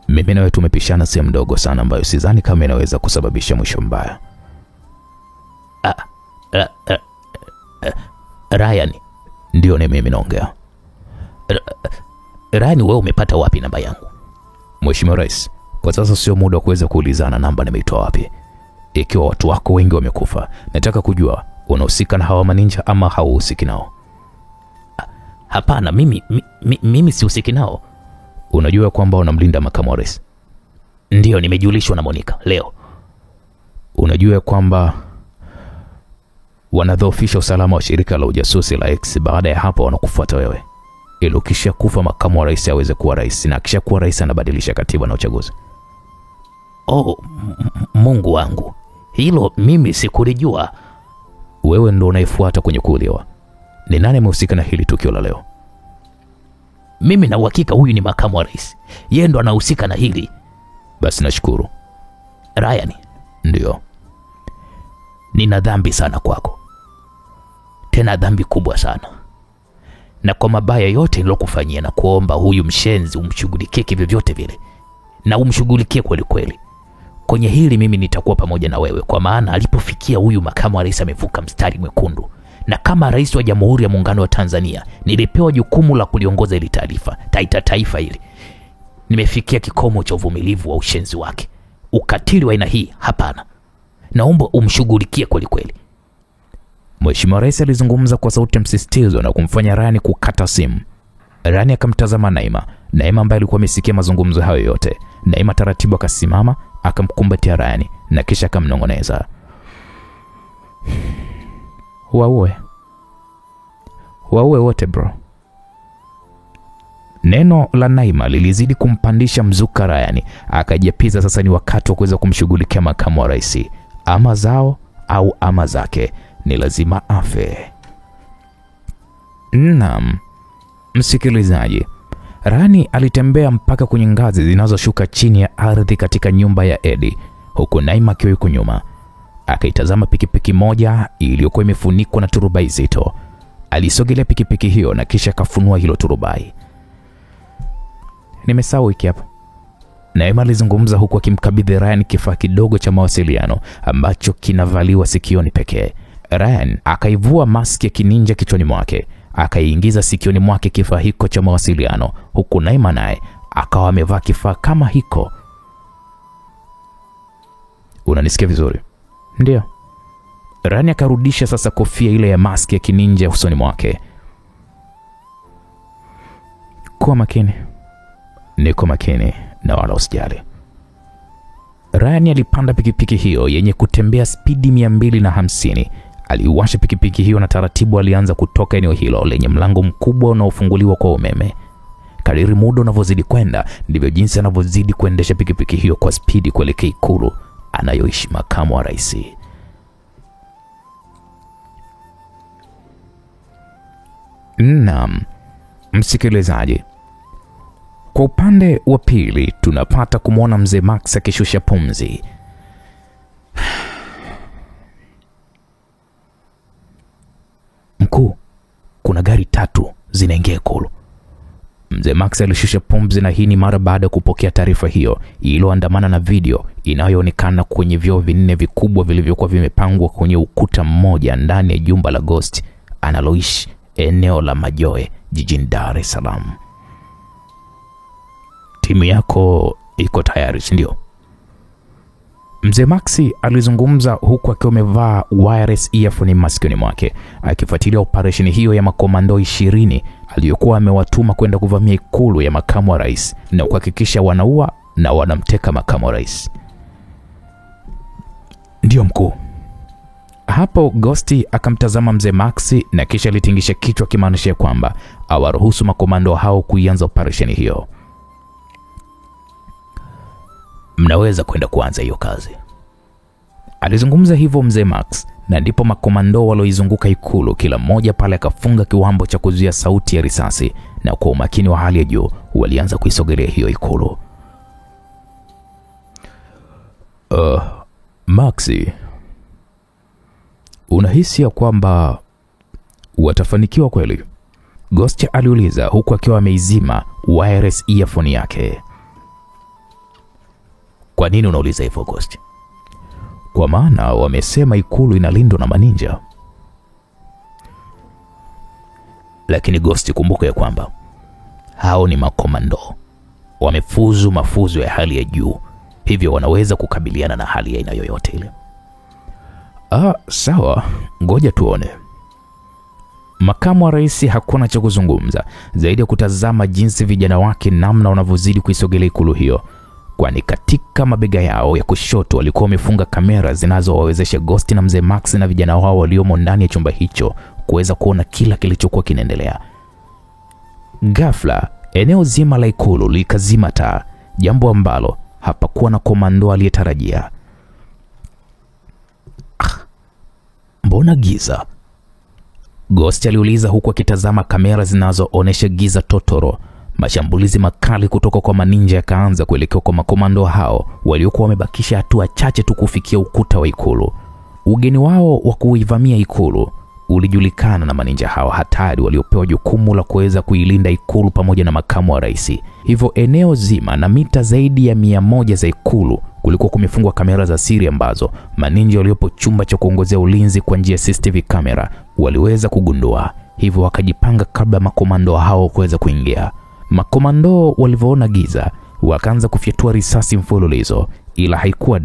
Mimi na wewe tumepishana sehemu ndogo sana ambayo sidhani kama inaweza kusababisha mwisho mbaya. Ryan, ndio ni mimi naongea. Ryan, wewe umepata wapi namba yangu? Mheshimiwa rais, kwa sasa sio muda wa kuweza kuulizana namba nimeitoa wapi. Ikiwa watu wako wengi wamekufa, nataka kujua unahusika na hawa maninja ama hauhusiki nao. Hapana, mimi sihusiki nao. Unajua kwamba unamlinda makamu wa rais? Ndio, nimejulishwa na Monica leo. Unajua kwamba wanadhoofisha usalama wa shirika la ujasusi la X, baada ya hapo wanakufuata wewe, ili ukisha kufa makamu wa rais aweze kuwa rais, na akisha kuwa rais anabadilisha katiba na uchaguzi. Mungu wangu, hilo mimi sikulijua. Wewe ndo unaifuata kwenye kuuliwa. Ni nani amehusika na hili tukio la leo? Mimi na uhakika huyu ni makamu wa rais. Yeye ndo anahusika na hili. Basi nashukuru. Ryan, ndio. Nina dhambi sana kwako. Tena dhambi kubwa sana. Na kwa mabaya yote nilokufanyia, na kuomba huyu mshenzi umshughulikie kivyovyote vile. Na umshughulikie kweli kweli. Kwenye hili mimi nitakuwa pamoja na wewe, kwa maana alipofikia huyu makamu wa rais amevuka mstari mwekundu. Na kama rais wa Jamhuri ya Muungano wa Tanzania, nilipewa jukumu la kuliongoza ili taifa hili. Nimefikia kikomo cha uvumilivu wa ushenzi wake. Ukatili wa aina hii hapana. Naomba umshughulikie kweli kweli. Mheshimiwa rais alizungumza kwa sauti ya msisitizo na kumfanya Ryan kukata simu. Ryan akamtazama Naima. Naima ambaye alikuwa amesikia mazungumzo hayo yote. Naima taratibu akasimama, akamkumbatia Ryan na kisha akamnongoneza. Waue wote bro. Neno la Naima lilizidi kumpandisha mzuka Ryan. Akajiapiza sasa ni wakati wa kuweza kumshughulikia makamu wa rais. Ama zao au ama zake, ni lazima afe. Naam, msikilizaji, Ryan alitembea mpaka kwenye ngazi zinazoshuka chini ya ardhi katika nyumba ya Eddie, huku Naima akiwa yuko nyuma. Akaitazama pikipiki moja iliyokuwa imefunikwa na turubai zito. Alisogelea pikipiki hiyo na kisha akafunua hilo turubai. Nimesahau hiki hapa, Naima alizungumza huku akimkabidhi Ryan kifaa kidogo cha mawasiliano ambacho kinavaliwa sikioni pekee. Ryan akaivua maski ya kininja kichwani mwake, akaiingiza sikioni mwake kifaa hiko cha mawasiliano, huku Naima naye akawa amevaa kifaa kama hiko. Unanisikia vizuri? Ndio. Ryan akarudisha sasa kofia ile ya maski ya kininja usoni mwake. Kuwa makini. Niko makini na wala usijali. Ryan alipanda pikipiki hiyo yenye kutembea spidi 250. Aliwasha pikipiki hiyo na taratibu alianza kutoka eneo hilo lenye mlango mkubwa unaofunguliwa kwa umeme. Kadiri muda unavyozidi kwenda, ndivyo jinsi anavyozidi kuendesha pikipiki hiyo kwa spidi kuelekea ikulu anayoishi makamu wa rais. Naam, msikilizaji, kwa upande wa pili tunapata kumwona mzee Max akishusha pumzi. Mkuu, kuna gari 3 zinaingia ikulu. Mzee Max alishusha pumzi, na hii ni mara baada ya kupokea taarifa hiyo iliyoandamana na video inayoonekana kwenye vioo 4 vikubwa vilivyokuwa vimepangwa kwenye ukuta mmoja ndani ya jumba la Ghost analoishi eneo la Majoe jijini Dar es Salaam. Timu yako iko tayari, si ndio? Mzee Maxi alizungumza huku akiwa amevaa wireless earphone masikioni mwake, akifuatilia operation hiyo ya makomando 20 aliyokuwa amewatuma kwenda kuvamia ikulu ya makamu wa rais na kuhakikisha wanaua na wanamteka makamu wa rais. Ndio mkuu. Hapo Ghosti akamtazama mzee Maxi na kisha alitingisha kichwa kimaanisha kwamba awaruhusu makomando hao kuianza operation hiyo. Mnaweza kwenda kuanza hiyo kazi. Alizungumza hivyo mzee Max, na ndipo makomando walioizunguka ikulu kila mmoja pale akafunga kiwambo cha kuzuia sauti ya risasi, na kwa umakini wa hali ya juu walianza kuisogelea hiyo ikulu. Maxi, unahisi ya kwamba watafanikiwa kweli? Ghost aliuliza huku akiwa ameizima wireless earphone yake. Kwa nini unauliza hivyo Ghost? Kwa maana wamesema ikulu inalindwa na maninja. Lakini Ghost, kumbuka ya kwamba hao ni makomando, wamefuzu mafunzo ya hali ya juu, hivyo wanaweza kukabiliana na hali ya aina yoyote ile. Sawa, ngoja tuone. Makamu wa rais hakuna cha kuzungumza zaidi ya kutazama jinsi vijana wake namna wanavyozidi kuisogelea ikulu hiyo, kwani katika mabega yao ya kushoto walikuwa wamefunga kamera zinazowawezesha Ghost na mzee Max na vijana wao waliomo ndani ya chumba hicho kuweza kuona kila kilichokuwa kinaendelea. Ghafla eneo zima la ikulu likazima taa, jambo ambalo hapakuwa na komando aliyetarajia. Mbona giza? Ghost aliuliza huku akitazama kamera zinazoonesha giza totoro. Mashambulizi makali kutoka kwa maninja yakaanza kuelekea kwa makomando hao waliokuwa wamebakisha hatua chache tu kufikia ukuta wa ikulu. Ugeni wao wa kuivamia ikulu ulijulikana na maninja hao hatari waliopewa jukumu la kuweza kuilinda ikulu pamoja na makamu wa rais. Hivyo eneo zima na mita zaidi ya 100 za ikulu kulikuwa kumefungwa kamera za siri ambazo maninja waliopo chumba cha kuongozea ulinzi kwa njia ya CCTV kamera waliweza kugundua. Hivyo wakajipanga kabla makomando hao kuweza kuingia. Makomando walivyoona giza wakaanza kufyatua risasi mfululizo, ila haikuwa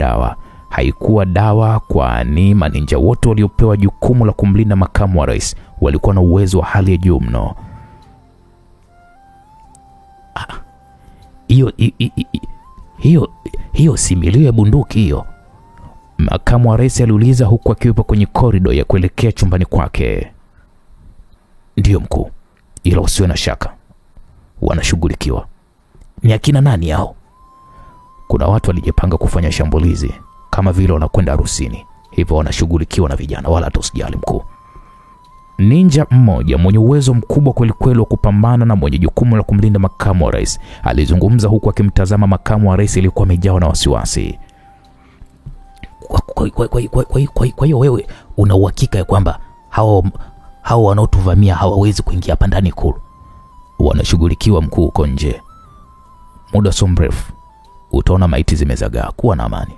dawa kwani maninja wote waliopewa jukumu la kumlinda makamu wa rais walikuwa na uwezo wa hali ya juu mno. Hiyo si milio ya bunduki hiyo? Makamu wa rais aliuliza huku akiwa kwenye korido ya kuelekea chumbani kwake. Ndio mkuu, ila usiwe na shaka, wanashughulikiwa. Ni akina nani hao? Kuna watu walijipanga kufanya shambulizi kama vile wanakwenda harusini, hivyo wanashughulikiwa na vijana, wala hata usijali mkuu. Ninja mmoja mwenye uwezo mkubwa kweli kweli wa kupambana na mwenye jukumu la kumlinda makamu wa rais alizungumza huku akimtazama makamu wa rais aliyekuwa amejawa na wasiwasi. Kwa hiyo wewe una uhakika ya kwamba hao wanaotuvamia hawawezi kuingia hapa ndani Ikulu? Wanashughulikiwa mkuu huko nje. Muda so mrefu utaona maiti zimezagaa. Kuwa na amani.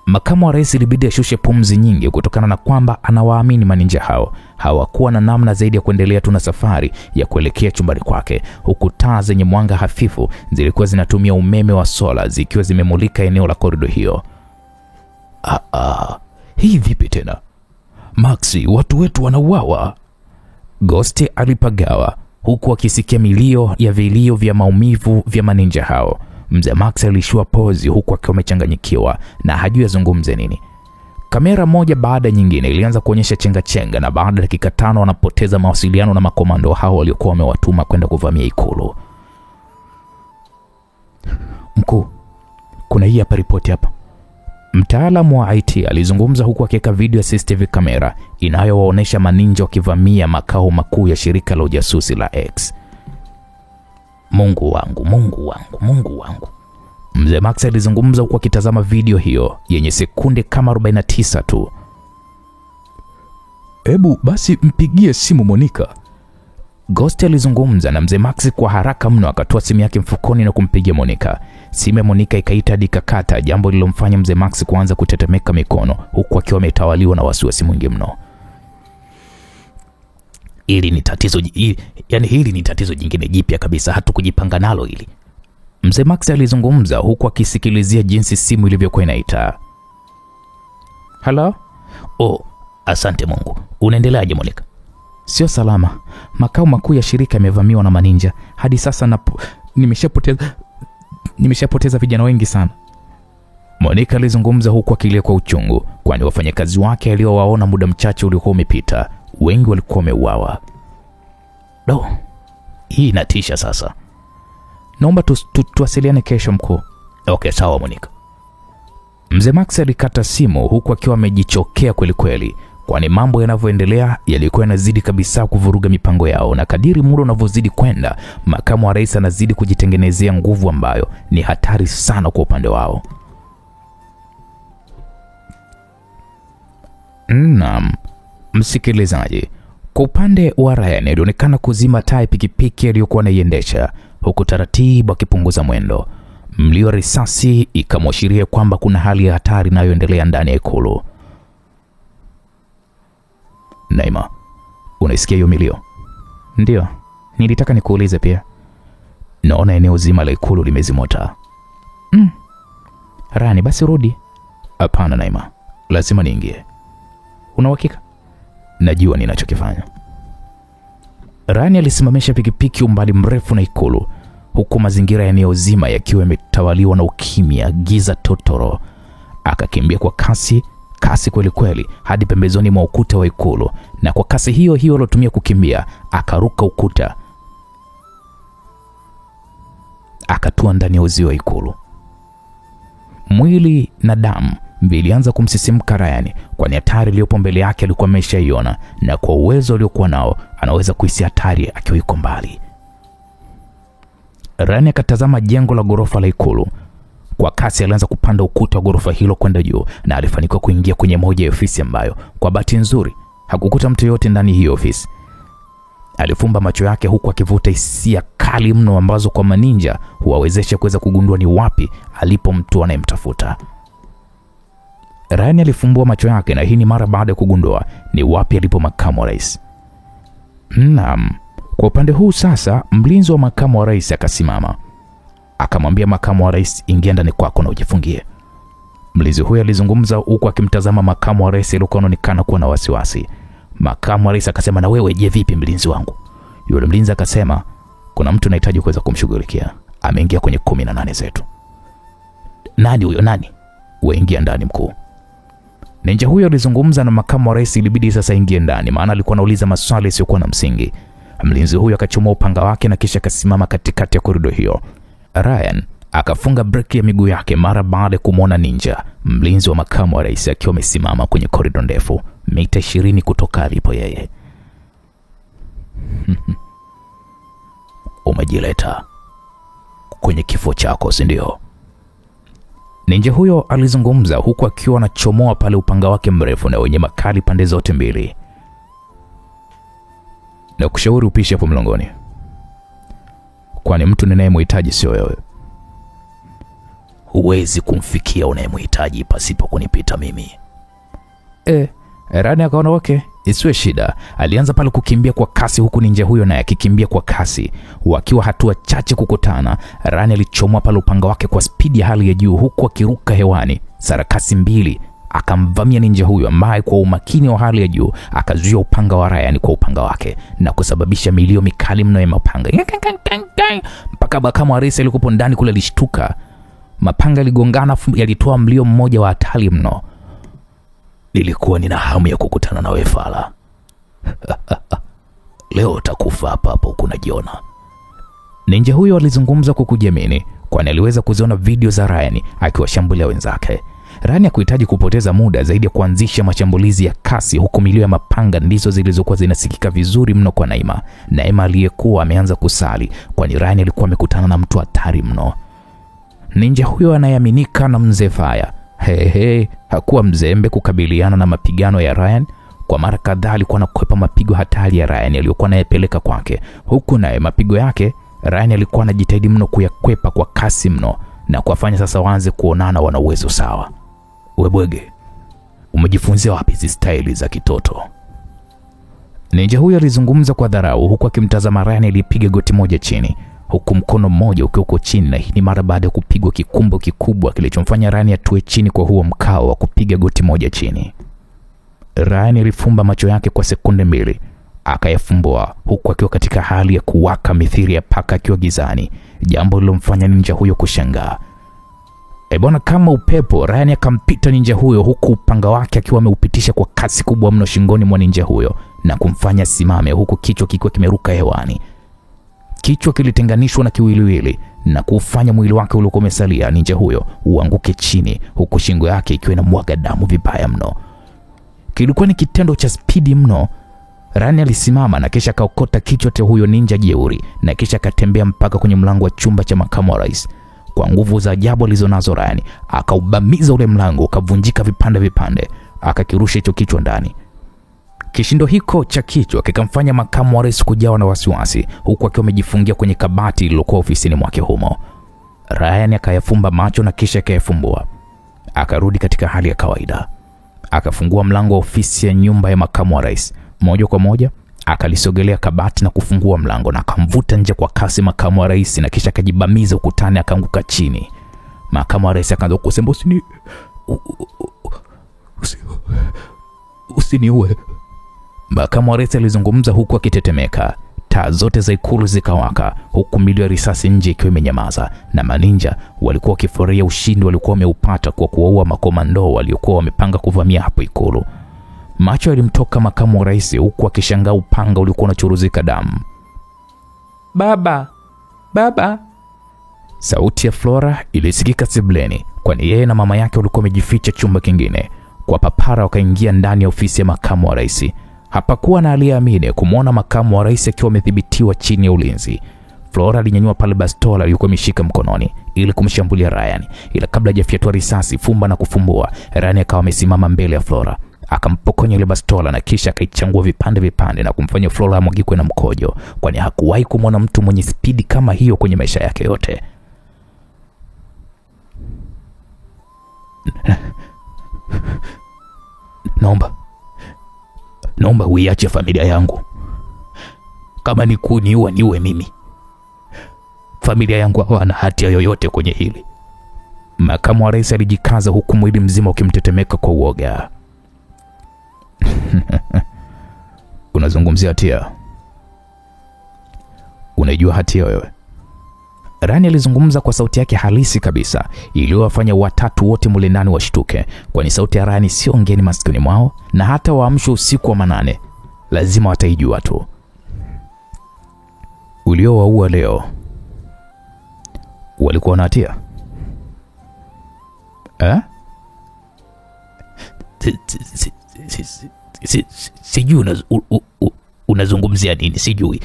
Makamu wa rais ilibidi ashushe pumzi nyingi kutokana na kwamba anawaamini maninja hao. Hawakuwa na namna zaidi ya kuendelea tu na safari ya kuelekea chumbani kwake, huku taa zenye mwanga hafifu zilikuwa zinatumia umeme wa sola zikiwa zimemulika eneo la korido hiyo. Hii vipi tena? Maxi, watu wetu wanauawa. Ghost alipagawa huku akisikia milio ya vilio vya maumivu vya maninja hao. Mzee Max alishua pozi huku akiwa amechanganyikiwa na hajui azungumze nini. Kamera moja baada nyingine ilianza kuonyesha chenga na baada ya dakika 5 wanapoteza mawasiliano na makomando hao waliokuwa wamewatuma kwenda kuvamia Ikulu. Mkuu, kuna hii hapa ripoti hapa. Mtaalamu wa IT alizungumza huku akiweka video ya CCTV kamera inayowaonesha maninja wakivamia makao makuu ya shirika la ujasusi la X. Mungu wangu. Mzee Max alizungumza huku akitazama video hiyo yenye sekunde kama 49 tu. Hebu basi mpigie simu Monica. Ghost alizungumza na Mzee Max kwa haraka mno, akatoa simu yake mfukoni na kumpigia Monica. Simu ya Monica ikaita hadi kakata, jambo lilomfanya Mzee Max kuanza kutetemeka mikono huku akiwa ametawaliwa na wasiwasi mwingi mno. Hili ni tatizo jingine jipya kabisa, hatukujipanga nalo hili. Mzee Max alizungumza huku akisikilizia jinsi simu ilivyokuwa inaita. Hello? Asante Mungu. Unaendeleaje Monica? Sio salama. Makao makuu ya shirika yamevamiwa na maninja. Hadi sasa nimeshapoteza vijana wengi sana. Monica alizungumza huku akilia kwa uchungu, kwani wafanyakazi wake aliowaona muda mchache uliokuwa umepita wengi walikuwa wameuawa. Hii inatisha sasa. Naomba tuwasiliane kesho mkuu. Okay, sawa Monica. Mzee Max alikata simu huku akiwa amejichokea kweli kweli, kwani mambo yanavyoendelea yalikuwa yanazidi kabisa kuvuruga mipango yao, na kadiri muda unavyozidi kwenda, makamu wa rais anazidi kujitengenezea nguvu ambayo ni hatari sana kwa upande wao. Naam, msikilizaji, kwa upande wa Ryan alionekana kuzima taa pikipiki aliyokuwa anaiendesha huku taratibu akipunguza mwendo. Mlio wa risasi ikamwashiria kwamba kuna hali ya hatari inayoendelea ndani ya Ikulu. Naima, unaisikia hiyo milio? Ndio, nilitaka nikuulize pia. Naona eneo zima la Ikulu limezimota. Rani, basi rudi. Hapana Naima, lazima niingie. Una uhakika? Najua ninachokifanya. Rani alisimamisha pikipiki umbali mrefu na Ikulu, huku mazingira ya eneo zima yakiwa yametawaliwa na ukimya, giza totoro. Akakimbia kwa kasi kweli kweli hadi pembezoni mwa ukuta wa Ikulu, na kwa kasi hiyo aliyotumia kukimbia akaruka ukuta, akatua ndani ya uzio wa Ikulu. Mwili na damu vilianza kumsisimka Ryan, kwani hatari iliyopo mbele yake alikuwa ameshaiona, na kwa uwezo aliokuwa nao anaweza kuhisi hatari akiwa yuko mbali. Ryan akatazama jengo la ghorofa la Ikulu. Kwa kasi alianza kupanda ukuta wa ghorofa hilo kwenda juu, na alifanikiwa kuingia kwenye moja ya ofisi ambayo kwa bahati nzuri hakukuta mtu yote ndani hiyo ofisi. Alifumba macho yake huku akivuta hisia kali mno ambazo kwa maninja huwawezesha kuweza kugundua ni wapi alipo mtu anayemtafuta. Ryan alifumbua macho yake, na hii ni mara baada ya kugundua ni wapi alipo makamu wa rais. Naam, kwa upande huu sasa mlinzi wa makamu wa rais akasimama. Akamwambia makamu wa rais, ingia ndani kwako na ujifungie. Mlinzi huyo alizungumza huku akimtazama makamu wa rais aliyekuwa anaonekana kuwa na wasiwasi. Makamu wa rais akasema, na wewe je vipi mlinzi wangu? Yule mlinzi akasema, kuna mtu anahitaji kuweza kumshughulikia. Ameingia kwenye 18 zetu. Nani huyo nani? Waingia ndani mkuu. Ninja huyo alizungumza na makamu wa rais, ilibidi sasa ingie ndani maana alikuwa anauliza maswali yasiyokuwa na msingi. Mlinzi huyo akachomoa upanga wake na kisha akasimama katikati ya korido hiyo. Ryan akafunga breki ya miguu yake mara baada ya kumwona Ninja, mlinzi wa makamu wa rais, akiwa amesimama kwenye korido ndefu mita 20 kutoka alipo yeye. Umejileta kwenye kifo chako, si ndio? Ninja huyo alizungumza huku akiwa anachomoa pale upanga wake mrefu na wenye makali pande zote mbili. Na kushauri upishe hapo mlangoni, kwani mtu ninayemhitaji sio wewe. Huwezi kumfikia unayemhitaji pasipo kunipita mimi. Rani akaona okay, isiwe shida. Alianza pale kukimbia kwa kasi huku Ninja huyo naye akikimbia kwa kasi. Wakiwa hatua chache kukutana, Rani alichomoa pale upanga wake kwa spidi ya hali ya juu huku akiruka hewani sarakasi mbili. Akamvamia Ninja huyo ambaye kwa umakini wa hali ya juu akazuia upanga wa Ryan kwa upanga wake na kusababisha milio mikali mno ya mapanga. Mpaka makamu wa rais alikuwa ndani kule alishtuka. Mapanga yaligongana, yalitoa mlio mmoja wa hatari mno. Nilikuwa nina hamu ya kukutana na wewe fala. Leo utakufa hapa hapo kunajiona. Ninja huyo alizungumza kwa kujiamini, kwani aliweza kuziona video za Ryan akiwashambulia wenzake. Ryan hakuhitaji kupoteza muda zaidi ya kuanzisha mashambulizi ya kasi, huku milio ya mapanga ndizo zilizokuwa zinasikika vizuri mno kwa Naima. Naima aliyekuwa ameanza kusali, kwani Ryan alikuwa amekutana na mtu hatari mno. Ninja huyo anayeaminika na Mzee Faya hakuwa mzembe kukabiliana na mapigano ya Ryan. Kwa mara kadhaa alikuwa anakwepa mapigo hatari ya Ryan aliyokuwa anayepeleka kwake, huku naye mapigo yake Ryan alikuwa anajitahidi mno kuyakwepa kwa kasi mno na kuwafanya sasa waanze kuonana wana uwezo sawa. Wewe bwege, umejifunzia wapi hizi staili za kitoto? Ninja huyo alizungumza kwa dharau huku akimtazama Ryan aliyepiga goti moja chini, huku mkono mmoja ukiwa chini, na hii ni mara baada ya kupigwa kikumbo kikubwa kilichomfanya Ryan atue chini kwa huo mkao wa kupiga goti moja chini. Ryan alifumba macho yake kwa sekunde 2, akayafumbua huku akiwa katika hali ya kuwaka mithili ya paka akiwa gizani, jambo lilomfanya Ninja huyo kushangaa. Bwana, kama upepo Ryan akampita Ninja huyo huku upanga wake akiwa ameupitisha kwa kasi kubwa mno shingoni mwa Ninja huyo na kumfanya simame, huku kichwa kikiwa kimeruka hewani. Kichwa kilitenganishwa na kiwiliwili na kufanya mwili wake uliokuwa umesalia Ninja huyo uanguke chini, huku shingo yake ikiwa inamwaga damu vibaya mno. Kilikuwa ni kitendo cha spidi mno. Ryan alisimama na kisha akaokota kichwa cha huyo ninja jeuri na kisha akatembea mpaka kwenye mlango wa chumba cha makamu wa rais. Kwa nguvu za ajabu alizonazo Ryan, akaubamiza ule mlango ukavunjika vipande vipande, akakirusha hicho kichwa ndani. Kishindo hiko cha kichwa kikamfanya makamu wa rais kujawa na wasiwasi, huku akiwa amejifungia kwenye kabati lililokuwa ofisini mwake humo. Ryan akayafumba macho na kisha akayafumbua. Akarudi katika hali ya kawaida. Akafungua mlango wa ofisi ya nyumba ya makamu wa rais. Moja kwa moja akalisogelea kabati na kufungua mlango na akamvuta nje kwa kasi makamu wa rais na kisha akajibamiza ukutani, akaanguka chini. Makamu wa rais akaanza kusema usiniue. Makamu wa rais alizungumza huku akitetemeka. Taa zote za ikulu zikawaka, huku milio ya risasi nje ikiwa imenyamaza, na maninja walikuwa wakifurahia ushindi walikuwa wameupata kwa kuwaua makomando waliokuwa wamepanga kuvamia hapo ikulu. Macho yalimtoka makamu wa rais huku akishangaa upanga uliokuwa unachuruzika damu. Baba. Sauti ya Flora ilisikika sebleni, kwani yeye na mama yake walikuwa wamejificha chumba kingine. Kwa papara wakaingia ndani ya ofisi ya makamu wa rais. Hapakuwa na aliyeamini kumwona makamu wa rais akiwa amethibitiwa chini ya ulinzi. Flora alinyanyua pale bastola aliyokuwa ameshika mkononi ili kumshambulia Ryan, ila kabla hajafyatua risasi fumba na kufumbua, Ryan akawa amesimama mbele ya Flora. Akampokonya ile bastola na kisha akaichangua vipande vipande na kumfanya Flora amwagikwe na mkojo, kwani hakuwahi kumwona mtu mwenye spidi kama hiyo kwenye maisha yake yote. Naomba uiache familia yangu. Kama ni kuniua niue mimi. Familia yangu hawana hatia yoyote kwenye hili. Makamu wa rais alijikaza huku mwili mzima ukimtetemeka kwa uoga. Unazungumzia hatia? Unajua hatia wewe? Rani alizungumza kwa sauti yake halisi kabisa, iliyowafanya watatu wote mule ndani washtuke, kwani sauti ya Rani sio ngeni masikini mwao, na hata waamsho usiku wa manane lazima wataijua tu. uliowaua leo walikuwa na hatia? Sijui unazungumzia nini, sijui.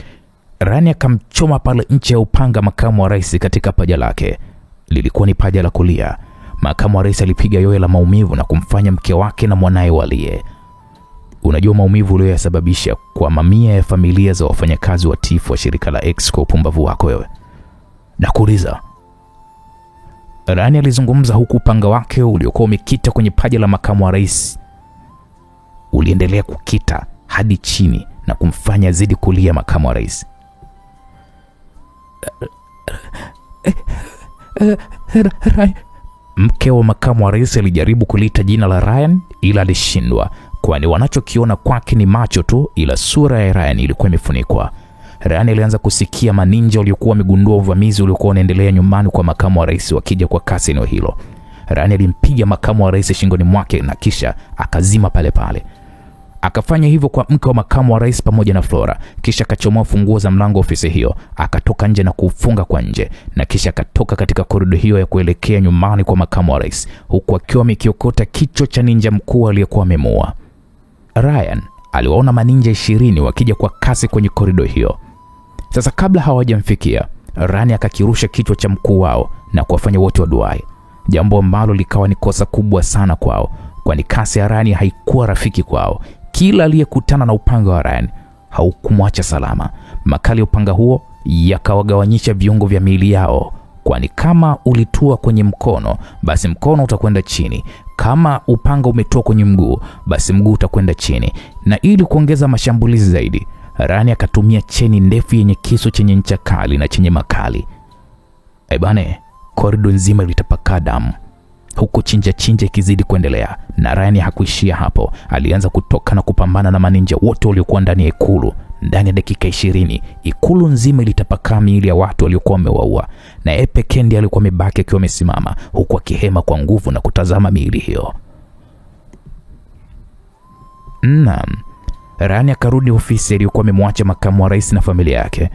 Rani akamchoma pale nje ya upanga makamu wa rais katika paja lake. Lilikuwa ni paja la kulia. Makamu wa rais alipiga yowe la maumivu na kumfanya mke wake na mwanae walie. Unajua maumivu uliyosababisha kwa mamia ya familia za wafanyakazi watifu wa shirika la X kwa upumbavu wako wewe? Nakuuliza. Rani alizungumza huku upanga wake uliokuwa umekita kwenye paja la makamu wa rais uliendelea kukita hadi chini na kumfanya zidi kulia makamu wa rais. Mke wa makamu wa rais alijaribu kulita jina la Ryan ila alishindwa, kwani wanachokiona kwake ni macho tu, ila sura ya Ryan ilikuwa imefunikwa. Ryan alianza kusikia maninja waliokuwa wamegundua uvamizi uliokuwa unaendelea nyumbani kwa makamu wa rais wakija kwa kasi eneo hilo. Ryan alimpiga makamu wa rais shingoni mwake na kisha akazima pale pale. Akafanya hivyo kwa mke wa makamu wa rais pamoja na Flora, kisha akachomoa funguo za mlango ofisi hiyo, akatoka nje na kufunga kwa nje, na kisha akatoka katika korido hiyo ya kuelekea nyumbani kwa makamu wa rais, huku akiwa amekiokota kichwa cha ninja mkuu aliyekuwa amemuua. Ryan aliwaona maninja 20 wakija kwa kasi kwenye korido hiyo. Sasa kabla hawajamfikia, Rani akakirusha kichwa cha mkuu wao na kuwafanya wote waduae, jambo ambalo likawa ni kosa kubwa sana kwao, kwani kasi ya Rani haikuwa rafiki kwao. Kila aliyekutana na upanga wa Ryan haukumwacha salama. Makali ya upanga huo yakawagawanyisha viungo vya miili yao, kwani kama ulitua kwenye mkono, basi mkono utakwenda chini. Kama upanga umetua kwenye mguu, basi mguu utakwenda chini. Na ili kuongeza mashambulizi zaidi, Rani akatumia cheni ndefu yenye kisu chenye ncha kali na chenye makali. Bane, korido nzima ilitapakaa damu, huku chinja ikizidi kuendelea. Na Ryan hakuishia hapo, alianza kutoka na kupambana na maninja wote waliokuwa ndani ya ikulu. Ndani ya dakika 20, ikulu nzima ilitapakaa miili ya watu waliokuwa wamewaua, na Epe Kendi alikuwa amebaki akiwa amesimama huku akihema kwa nguvu na kutazama miili hiyo. Ryan akarudi ofisi aliyokuwa amemwacha makamu wa rais na familia yake.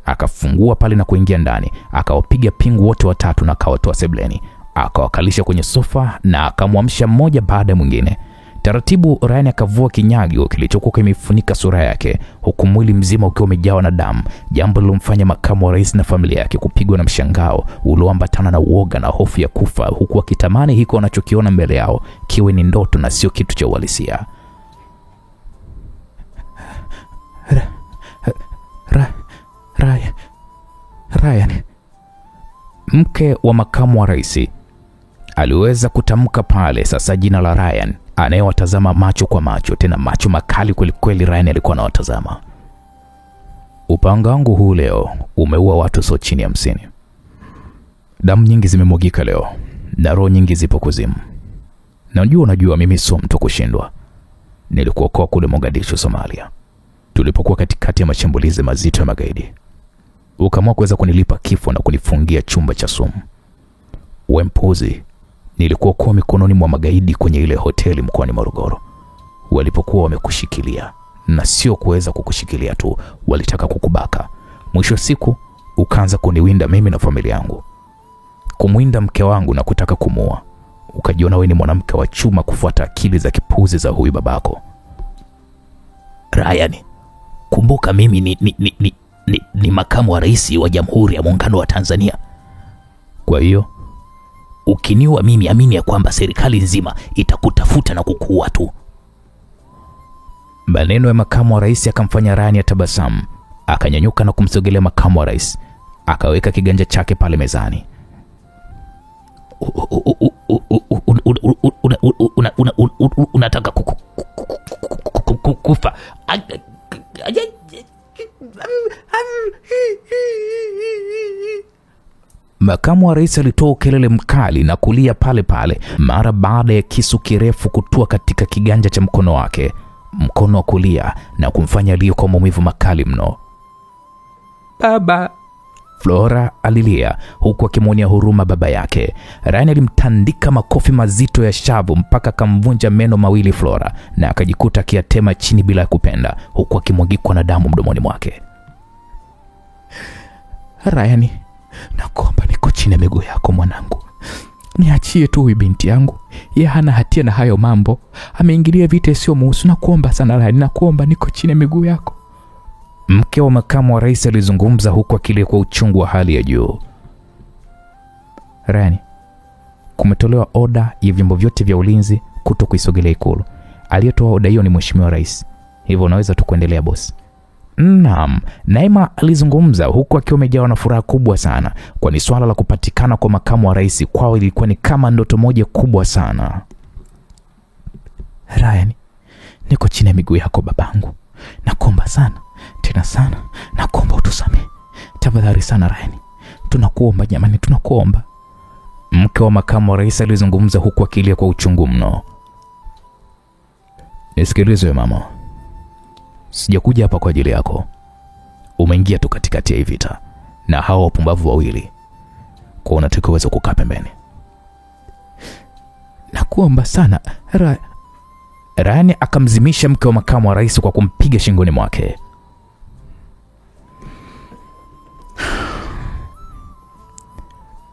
Akafungua pale na kuingia ndani, akawapiga pingu wote watatu na akawatoa sebleni. Akawakalisha kwenye sofa na akamwamsha mmoja baada ya mwingine. Taratibu Ryan akavua kinyago kilichokuwa kimefunika sura yake, huku mwili mzima ukiwa umejawa na damu, jambo lilomfanya makamu wa rais na familia yake kupigwa na mshangao ulioambatana na uoga na hofu ya kufa, huku akitamani hiko wanachokiona mbele yao kiwe ni ndoto na sio kitu cha uhalisia. Ryan, mke wa makamu wa rais, aliweza kutamka pale sasa jina la Ryan, anayewatazama macho kwa macho, tena macho makali kweli kweli. Ryan alikuwa anawatazama. Upanga wangu huu leo umeua watu sio chini ya 50. Damu nyingi zimemwagika leo na roho nyingi zipo kuzimu. Unajua mimi sio mtu kushindwa. Nilikuokoa kule Mogadishu, Somalia, tulipokuwa katikati ya mashambulizi mazito ya magaidi. Ukaamua kuweza kunilipa kifo na kunifungia chumba cha sumu. Wempuzi, nilikuokoa mikononi mwa magaidi kwenye ile hoteli mkoani Morogoro, walipokuwa wamekushikilia, na sio kuweza kukushikilia tu, walitaka kukubaka. Mwisho siku ukaanza kuniwinda mimi na familia yangu, kumwinda mke wangu na kutaka kumuua. Ukajiona wewe ni mwanamke wa chuma kufuata akili za kipuzi za huyu babako. Ryan, kumbuka mimi ni makamu wa rais wa Jamhuri ya Muungano wa Tanzania. Kwa hiyo ukiniua mimi, amini ya kwamba serikali nzima itakutafuta na kukuua tu. Maneno ya makamu wa rais akamfanya Ryan atabasamu. Akanyanyuka na kumsogelea makamu wa rais, akaweka kiganja chake pale mezani. Unataka kufa? Makamu wa rais alitoa kelele mkali na kulia pale pale mara baada ya kisu kirefu kutua katika kiganja cha mkono wake, mkono wa kulia, na kumfanya aliye kwa maumivu makali mno. Baba, Flora alilia huku akimwonea huruma baba yake. Ryan alimtandika makofi mazito ya shavu mpaka akamvunja meno mawili Flora, na akajikuta akiyatema chini bila kupenda, huku akimwagikwa na damu mdomoni mwake. Ryan, nakuomba, niko chini ya miguu yako mwanangu. Niachie tu huyu binti yangu. Yeye hana hatia na hayo mambo. Ameingilia vita isiyo muhusu. Nakuomba sana Ryan, nakuomba, niko chini ya miguu yako. Mke wa makamu wa rais alizungumza huku akilia kwa uchungu wa hali ya juu. Ryan, kumetolewa oda ya vyombo vyote vya ulinzi kutokuisogelea Ikulu. Aliyetoa oda hiyo ni mheshimiwa rais. Hivyo unaweza tu kuendelea boss. Naam, Naima alizungumza huku akiwa amejawa na furaha kubwa sana, kwani swala la kupatikana kwa makamu wa rais kwao ilikuwa ni kama ndoto moja kubwa sana. Ryan, niko chini ya miguu yako babangu. Nakuomba sana, tena sana, nakuomba utusamehe. Tafadhali sana Ryan. Tunakuomba jamani, tunakuomba. Mke wa makamu wa rais alizungumza huku akilia kwa uchungu mno. Nisikilize mama. Sijakuja hapa kwa ajili yako. Umeingia tu katikati ya vita na hao wapumbavu wawili. Kwa unatakiwa uweze kukaa pembeni. Nakuomba sana. Ryan akamzimisha mke wa makamu wa rais kwa kumpiga shingoni mwake.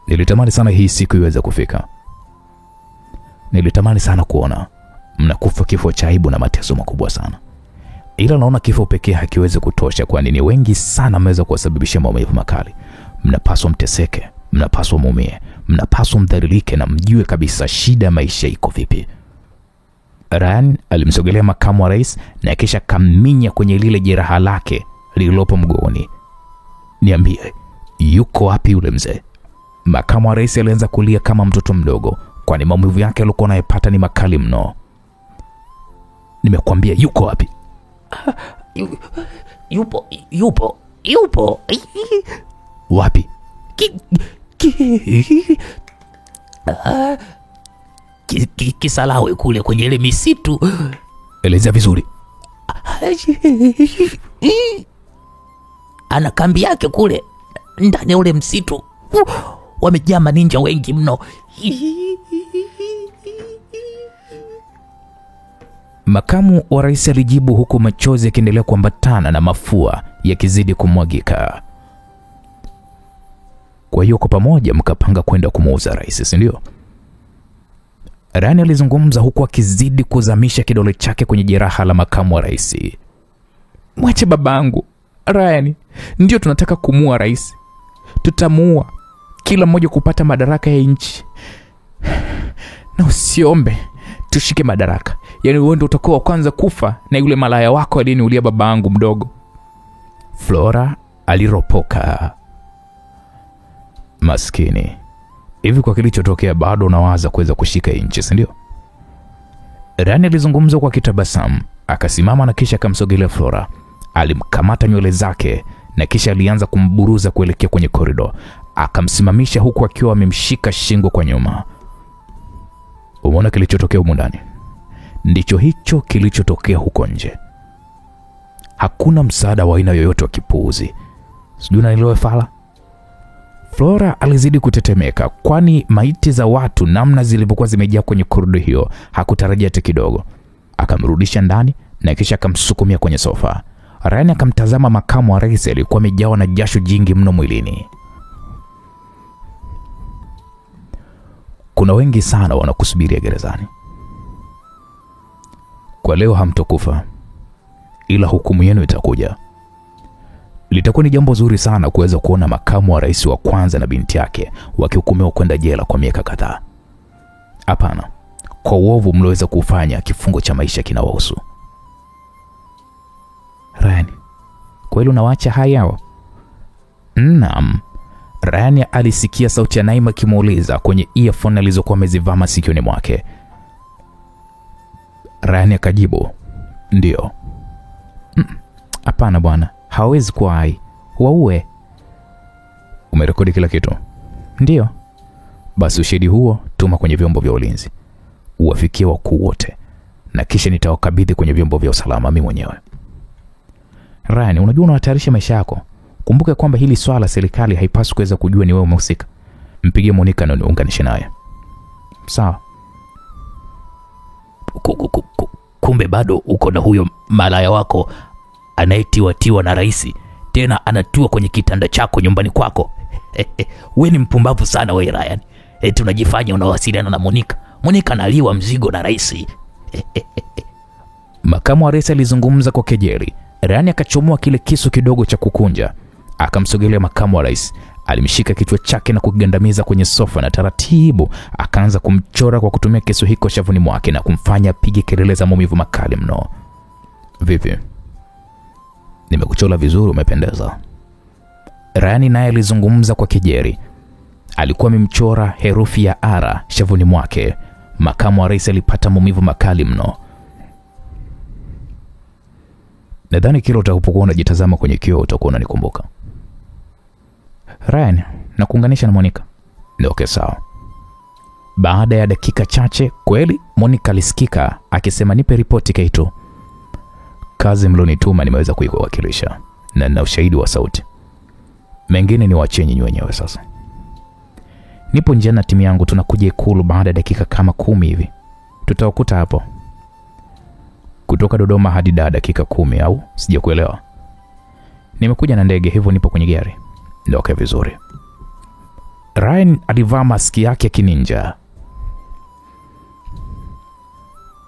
Nilitamani sana hii siku iweze kufika. Nilitamani sana kuona mnakufa kifo cha aibu na mateso makubwa sana. Ila naona kifo pekee hakiwezi kutosha, kwani ni wengi sana mmeweza kuwasababishia maumivu makali. Mnapaswa mteseke, mnapaswa muumie, mnapaswa mdhalilike na mjue kabisa shida ya maisha iko vipi. Ryan alimsogelea makamu wa rais na kisha kaminya kwenye lile jeraha lake lililopo mguuni. Niambie, yuko wapi yule mzee? Makamu wa rais alianza kulia kama mtoto mdogo, kwani maumivu yake alikuwa anayopata ni makali mno. Nimekwambia yuko wapi? Yupo. Wapi? Kisalawe kule kwenye ile misitu. Eleza vizuri. Ana kambi yake kule ndani ya ule msitu. Wamejaa ninja wengi mno. Makamu wa rais alijibu huku machozi yakiendelea kuambatana na mafua yakizidi kumwagika. Kwa hiyo kwa pamoja mkapanga kwenda kumuuza rais, si ndio? Ryan alizungumza huku akizidi kuzamisha kidole chake kwenye jeraha la makamu wa rais. Mwache babangu. Ryan, ndio tunataka kumuua rais. Tutamuua. Kila mmoja kupata madaraka ya nchi. Na usiombe tushike madaraka. Yaani wewe ndio utakuwa kwanza kufa na yule malaya wako aliyeniulia babangu mdogo. Flora aliropoka. Maskini. Hivi kwa kilichotokea bado unawaza kuweza kushika nchi, si ndio? Ryan alizungumza kwa kitabasamu, akasimama na kisha akamsogelea Flora. Alimkamata nywele zake na kisha alianza kumburuza kuelekea kwenye korido. Akamsimamisha huku akiwa amemshika shingo kwa nyuma. Umeona kilichotokea huko ndani? Ndicho hicho kilichotokea huko nje. Hakuna msaada wa aina yoyote wa kipuuzi. Sijui unanielewa Fala? Flora alizidi kutetemeka, kwani maiti za watu namna zilivyokuwa zimejaa kwenye korido hiyo hakutarajia hata kidogo. Akamrudisha ndani na kisha akamsukumia kwenye sofa. Ryan akamtazama makamu wa rais aliyekuwa amejawa na jasho jingi mno mwilini. Kuna wengi sana wanakusubiria gerezani. Kwa leo hamtokufa, ila hukumu yenu itakuja. Litakuwa ni jambo zuri sana kuweza kuona makamu wa rais wa kwanza na binti yake wakihukumiwa kwenda jela kwa miaka kadhaa. Hapana, kwa uovu mlioweza kufanya kifungo cha maisha kinawahusu. Ryan, kweli unawaacha haya? Naam. Ryan alisikia sauti ya Naima kimuuliza kwenye earphone alizokuwa amezivaa masikioni mwake. Ryan akajibu, ndio. Hapana bwana, hawezi kuwa hai. Waue. Umerekodi kila kitu? Ndio. Basi ushahidi huo tuma kwenye vyombo vya ulinzi. Uwafikie wakuu wote na kisha nitawakabidhi kwenye vyombo vya usalama mimi mwenyewe. Ryan, unajua unahatarisha maisha yako. Kumbuka kwamba hili swala serikali haipaswi kuweza kujua ni wewe umehusika. Mpigie Monica na niunganishe naye. Sawa. Kumbe bado uko na huyo malaya wako anayetiwa na rais. tena anatua kwenye kitanda chako nyumbani kwako. We ni mpumbavu sana we Ryan. Tunajifanya unawasiliana na Monica. Monica analiwa mzigo na rais. Makamu wa rais alizungumza kwa kejeli. Ryan akachomoa kile kisu kidogo cha kukunja, akamsogelea makamu wa rais. Alimshika kichwa chake na kugandamiza kwenye sofa, na taratibu akaanza kumchora kwa kutumia kisu hiko shavuni mwake na kumfanya apige kelele za maumivu makali mno. Vipi? Nimekuchora vizuri, umependeza. Ryan naye alizungumza kwa kejeli. Alikuwa amemchora herufi ya R shavuni mwake. Makamu wa rais alipata maumivu makali mno. Nadhani kila utakapokuwa unajitazama kwenye kioo utakuwa unanikumbuka. Ryan, na kuunganisha na Monica. Okay, sawa. Baada ya dakika chache kweli Monica alisikika akisema, nipe ripoti Kaito. Kazi mlionituma nimeweza kuiwakilisha na nina ushahidi wa sauti. Mengine ni waachie nyinyi wenyewe sasa. Nipo nje na timu yangu, tunakuja Ikulu baada ya dakika kama 10 hivi. Tutawakuta hapo. Kutoka Dodoma hadi Dar dakika 10 au? Sijakuelewa. Nimekuja na ndege, hivyo nipo kwenye gari. Okay, vizuri. Ryan alivaa maski yake ya kininja.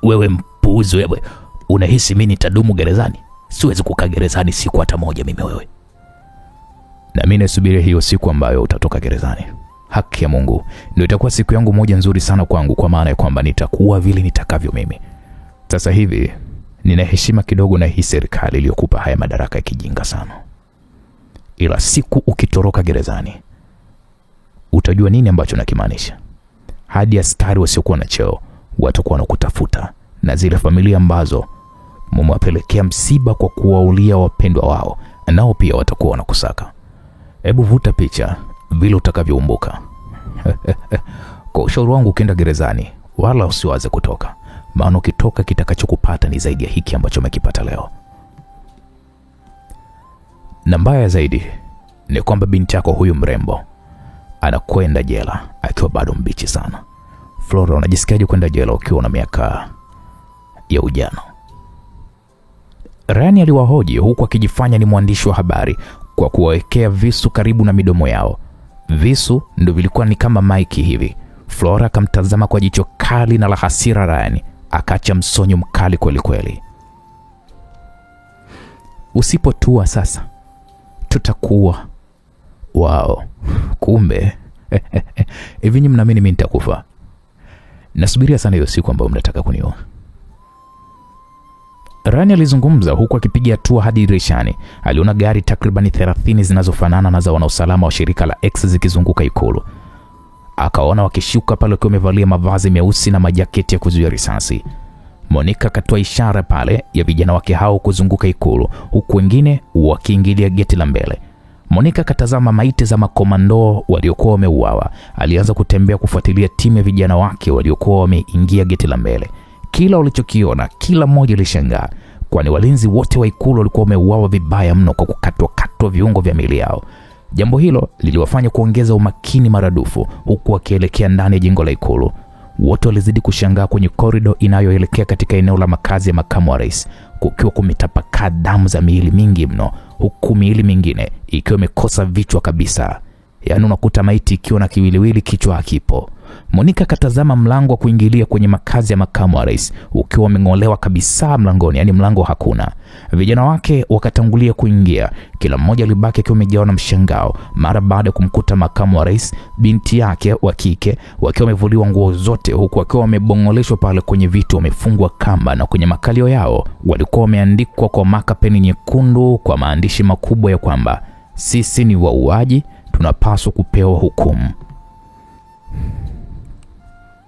Wewe mpuuzi wewe. Unahisi mimi nitadumu gerezani? Siwezi kukaa gerezani siku hata moja mimi wewe. Na mimi nasubiri hiyo siku ambayo utatoka gerezani. Haki ya Mungu, ndio itakuwa siku yangu moja nzuri sana kwangu, kwa maana ya kwamba nitakuwa vile nitakavyo mimi. Sasa hivi nina heshima kidogo na hii serikali iliyokupa haya madaraka ya kijinga sana. Ila siku ukitoroka gerezani utajua nini ambacho nakimaanisha. Hadi askari wasiokuwa na cheo watakuwa wanakutafuta, na zile familia ambazo mmewapelekea msiba kwa kuwaulia wapendwa wao nao pia watakuwa wanakusaka. Hebu vuta picha vile utakavyoumbuka. Kwa ushauri wangu, ukienda gerezani wala usiwaze kutoka, maana ukitoka kitakachokupata ni zaidi ya hiki ambacho umekipata leo. Na mbaya zaidi ni kwamba binti yako huyu mrembo anakwenda jela akiwa bado mbichi sana. Flora, unajisikiaje kwenda jela ukiwa na miaka ya ujana? Ryan aliwahoji huku akijifanya ni mwandishi wa habari kwa kuwawekea visu karibu na midomo yao. Visu ndio vilikuwa ni kama maiki hivi. Flora akamtazama kwa jicho kali na la hasira Ryan, akacha msonyo mkali kweli kweli. Usipotua sasa tutakuwa. Wao, kumbe hivi nyinyi mnaamini mimi nitakufa? Nasubiria sana hiyo siku ambayo mnataka kuniua. Rani alizungumza huku akipiga hatua hadi dirishani. Aliona gari takriban 30 zinazofanana na za wanausalama wa shirika la X zikizunguka Ikulu. Akaona wakishuka pale wakiwa wamevalia mavazi meusi na majaketi ya kuzuia risasi. Monica akatoa ishara pale ya vijana wake hao kuzunguka Ikulu, huku wengine wakiingilia geti la mbele. Monica akatazama maiti za makomando waliokuwa wameuawa. Alianza kutembea kufuatilia timu ya vijana wake waliokuwa wameingia geti la mbele. Kila walichokiona, kila mmoja alishangaa, kwani walinzi wote wa Ikulu walikuwa wameuawa vibaya mno kwa kukatwa viungo vya miili yao. Jambo hilo liliwafanya kuongeza umakini maradufu huku wakielekea ndani ya jengo la Ikulu. Wote walizidi kushangaa kwenye korido inayoelekea katika eneo la makazi ya makamu wa rais, kukiwa kumetapakaa damu za miili mingi mno, huku miili mingine ikiwa imekosa vichwa kabisa. Yaani unakuta maiti ikiwa na kiwiliwili, kichwa hakipo. Monica katazama mlango wa kuingilia kwenye makazi ya makamu wa rais ukiwa umeng'olewa kabisa mlangoni, yani mlango hakuna. Vijana wake wakatangulia kuingia, kila mmoja alibaki akiwa amejawa na mshangao mara baada ya kumkuta makamu wa rais, binti yake wa kike wakiwa wamevuliwa nguo zote, huku wakiwa wamebongoleshwa pale kwenye viti, wamefungwa kamba, na kwenye makalio yao walikuwa wameandikwa kwa makapeni nyekundu kwa maandishi makubwa ya kwamba sisi ni wauaji, tunapaswa kupewa hukumu.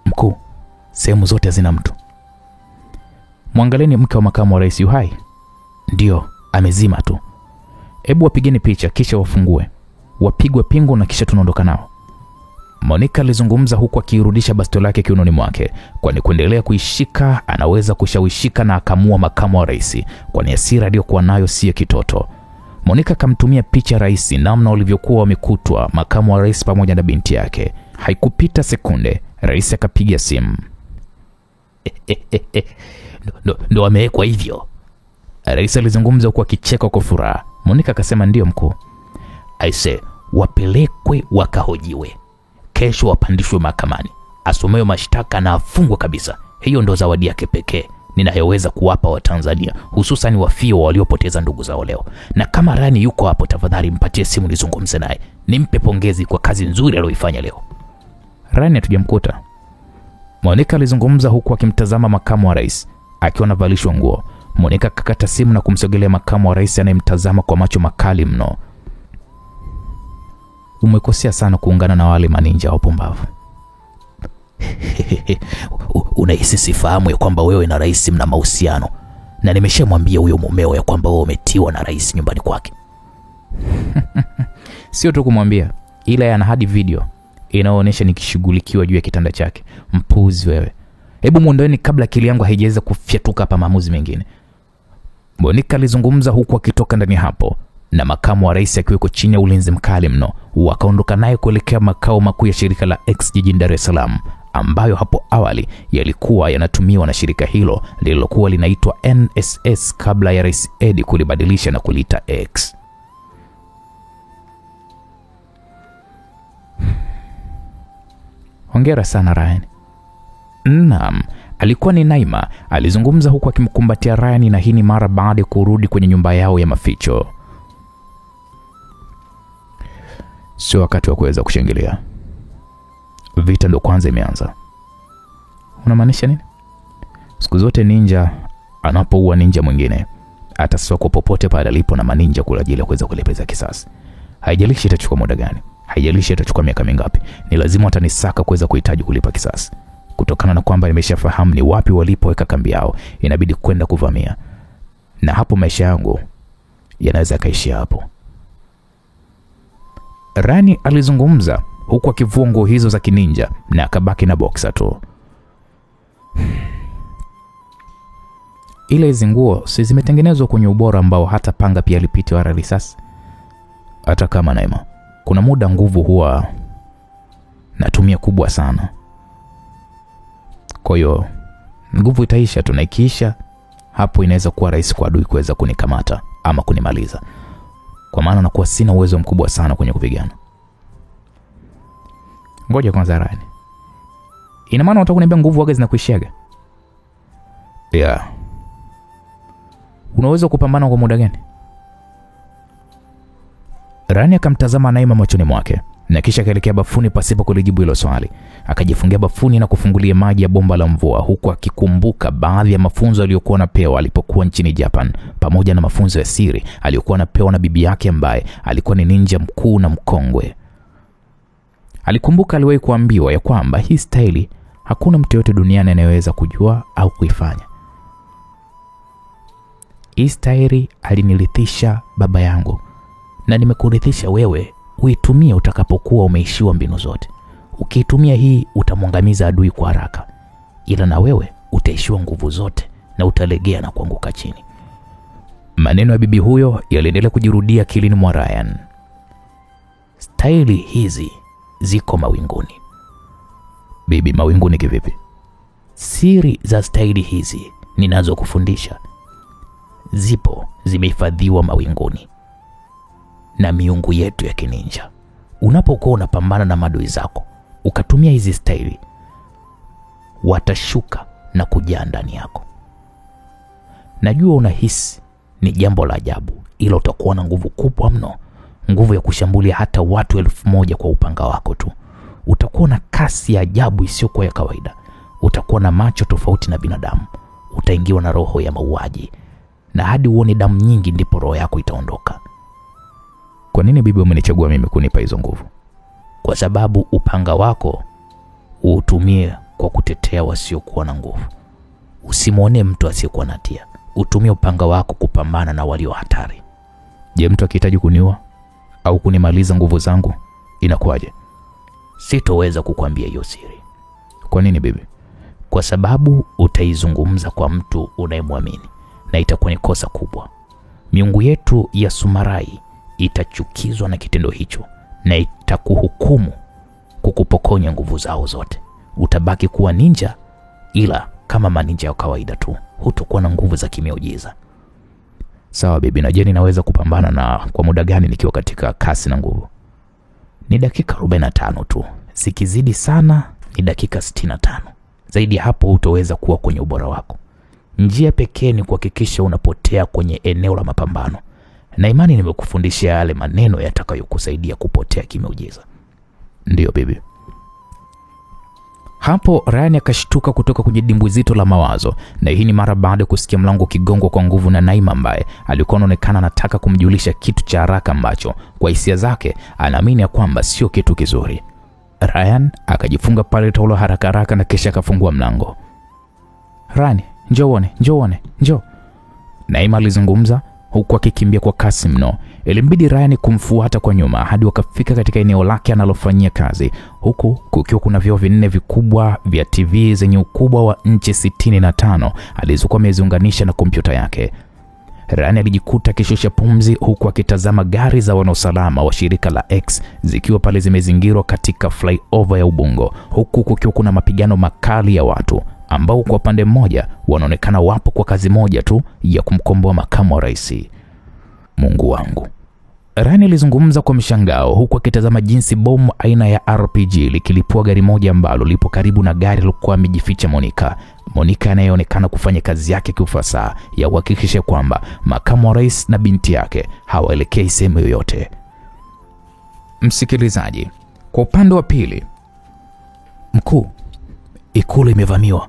Mkuu, sehemu zote hazina mtu. Mwangalieni mke wa makamu wa rais yu hai? Ndio, amezima tu. Hebu wapigeni picha kisha wafungue. Wapigwe pingu na kisha tunaondoka nao. Monica alizungumza huku akirudisha bastola yake kiunoni mwake, kwani kuendelea kuishika anaweza kushawishika na akamua makamu wa rais, kwani hasira aliyokuwa nayo si ya kitoto. Monica akamtumia picha rais namna walivyokuwa wamekutwa makamu wa rais pamoja na binti yake. Haikupita sekunde, rais akapiga simu. Ndo amewekwa hivyo. Rais alizungumza kwa kicheko kwa furaha. Monica akasema ndio mkuu. Aise, wapelekwe wakahojiwe. Kesho wapandishwe mahakamani. Asomewe mashtaka na afungwe kabisa. Hiyo ndo zawadi yake pekee ninayoweza kuwapa Watanzania, hususan wafio waliopoteza ndugu zao leo. Na kama Ryan yuko hapo, tafadhali mpatie simu nizungumze naye. Nimpe pongezi kwa kazi nzuri aliyoifanya leo. Ryan hatujamkuta. Monica alizungumza huku akimtazama makamu wa rais akiwa anavalishwa nguo. Monica akakata simu na kumsogelea makamu wa rais anayemtazama kwa macho makali mno. Umekosea sana kuungana na wale maninja wapumbavu. Unahisi sifahamu ya kwamba wewe na rais mna mahusiano, na nimeshamwambia huyo mumeo ya kwamba wewe umetiwa na rais nyumbani kwake. Sio tu kumwambia, ila yana hadi video inaonyesha nikishughulikiwa juu ya kitanda chake. Mpuzi wewe. Hebu muondoeni kabla akili yangu haijaweza kufyatuka hapa maamuzi mengine. Monica alizungumza huku akitoka ndani hapo, na makamu wa rais akiweko chini ya ulinzi mkali mno. Wakaondoka naye kuelekea makao makuu ya shirika la X jijini Dar es Salaam, ambayo hapo awali yalikuwa yanatumiwa na shirika hilo lililokuwa linaitwa NSS kabla ya Rais Edi kulibadilisha na kuliita X. Hongera sana Ryan. Naam, alikuwa ni Naima. Alizungumza huku akimkumbatia Ryan, na hii ni mara baada ya kurudi kwenye nyumba yao ya maficho. Sio wakati wa kuweza kushangilia. Vita ndo kwanza imeanza. Unamaanisha nini? Siku zote ninja anapoua ninja mwingine, atasoko popote pale alipo na maninja kwa ajili ya kuweza kulipiza kisasi. Haijalishi itachukua muda gani, haijalishi itachukua miaka mingapi, ni lazima atanisaka kuweza kuhitaji kulipa kisasi. Kutokana na kwamba nimeshafahamu ni wapi walipoweka kambi yao, inabidi kwenda kuvamia. Na hapo maisha yangu yanaweza kaishia hapo. Rani alizungumza huku akivua nguo hizo za kininja na akabaki na boxer tu. Ile hizo nguo si zimetengenezwa kwenye ubora ambao hata panga pia lipiti wala risasi. Hata kama Naima, kuna muda nguvu huwa natumia kubwa sana. Kwa hiyo nguvu itaisha tu, na ikiisha hapo inaweza kuwa rahisi kwa adui kuweza kunikamata ama kunimaliza, kwa maana nakuwa sina uwezo mkubwa sana kwenye kupigana. Ngoja kwanza Ryan, ina maana unataka kuniambia nguvu waga zinakuishiaga? Yeah. Unaweza kupambana kwa muda gani? Ryan akamtazama Naima machoni mwake, na kisha akaelekea bafuni pasipo kulijibu hilo swali. Akajifungia bafuni na kufungulia maji ya bomba la mvua, huku akikumbuka baadhi ya mafunzo aliyokuwa anapewa alipokuwa nchini Japan, pamoja na mafunzo ya siri aliyokuwa anapewa na bibi yake ambaye alikuwa ni ninja mkuu na mkongwe. Alikumbuka aliwahi kuambiwa ya kwamba hii staili hakuna mtu yote duniani anayeweza kujua au kuifanya. Hii staili alinirithisha baba yangu, na nimekurithisha wewe, uitumie utakapokuwa umeishiwa mbinu zote. Ukiitumia hii utamwangamiza adui kwa haraka, ila na wewe utaishiwa nguvu zote na utalegea na kuanguka chini. Maneno ya bibi huyo yaliendelea kujirudia akilini mwa Ryan. Staili hizi ziko mawinguni. Bibi, mawinguni kivipi? Siri za staili hizi ninazokufundisha zipo, zimehifadhiwa mawinguni na miungu yetu ya kininja. Unapokuwa unapambana na maadui zako ukatumia hizi staili, watashuka na kujaa ndani yako. Najua unahisi ni jambo la ajabu, ila utakuwa na nguvu kubwa mno, nguvu ya kushambulia hata watu 1000 kwa upanga wako tu. Utakuwa na kasi ya ajabu isiyokuwa ya kawaida. Utakuwa na macho tofauti na binadamu. Utaingiwa na roho ya mauaji, na hadi uone damu nyingi ndipo roho yako itaondoka. Kwa nini bibi umenichagua mimi kunipa hizo nguvu? Kwa sababu upanga wako uutumie kwa kutetea wasiokuwa na nguvu. Usimuone mtu asiyekuwa na hatia. Utumie upanga wako kupambana na walio hatari. Je, mtu akihitaji kuniua au kunimaliza nguvu zangu inakuwaje? Sitoweza kukuambia hiyo siri. Kwa nini bibi? Kwa sababu utaizungumza kwa mtu unayemwamini, na itakuwa ni kosa kubwa. Miungu yetu ya Sumarai itachukizwa na kitendo hicho na itakuhukumu kukupokonya nguvu zao zote. Utabaki kuwa ninja, ila kama maninja ya kawaida tu, hutakuwa na nguvu za kimiujiza. Sawa bibi, na je ninaweza kupambana na kwa muda gani nikiwa katika kasi na nguvu? Ni dakika 45 tu. Sikizidi sana ni dakika 65. Zaidi hapo hutoweza kuwa kwenye ubora wako. Njia pekee ni kuhakikisha unapotea kwenye eneo la mapambano. Na imani nimekufundisha yale maneno yatakayokusaidia kupotea kimeujiza. Ndiyo bibi. Hapo Ryan akashtuka kutoka kwenye dimbwi zito la mawazo, na hii ni mara baada ya kusikia mlango kigongwa kwa nguvu na Naima ambaye alikuwa anaonekana anataka kumjulisha kitu cha haraka ambacho kwa hisia zake anaamini ya kwamba sio kitu kizuri. Ryan akajifunga pale taulo haraka haraka na kisha akafungua mlango. Ryan, njoo. Naima alizungumza huku akikimbia kwa kasi mno. Ilimbidi Ryan kumfuata kwa nyuma hadi wakafika katika eneo lake analofanyia kazi, huku kukiwa kuna vioo vinne vikubwa vya TV zenye ukubwa wa inchi 65 alizokuwa ameziunganisha na kompyuta yake. Ryan alijikuta akishusha pumzi huku akitazama gari za wanausalama wa shirika la X zikiwa pale zimezingirwa katika flyover ya Ubungo, huku kukiwa kuna mapigano makali ya watu ambao kwa pande mmoja wanaonekana wapo kwa kazi moja tu ya kumkomboa makamu wa rais. Mungu wangu. Ryan alizungumza kwa mshangao huku akitazama jinsi bomu aina ya RPG likilipua gari moja ambalo lipo karibu na gari lilokuwa amejificha Monica anayeonekana kufanya kazi yake kiufasaha ya kuhakikisha kwamba makamu wa rais na binti yake hawaelekei sehemu yoyote. Msikilizaji, kwa upande wa pili, mkuu, ikulu imevamiwa.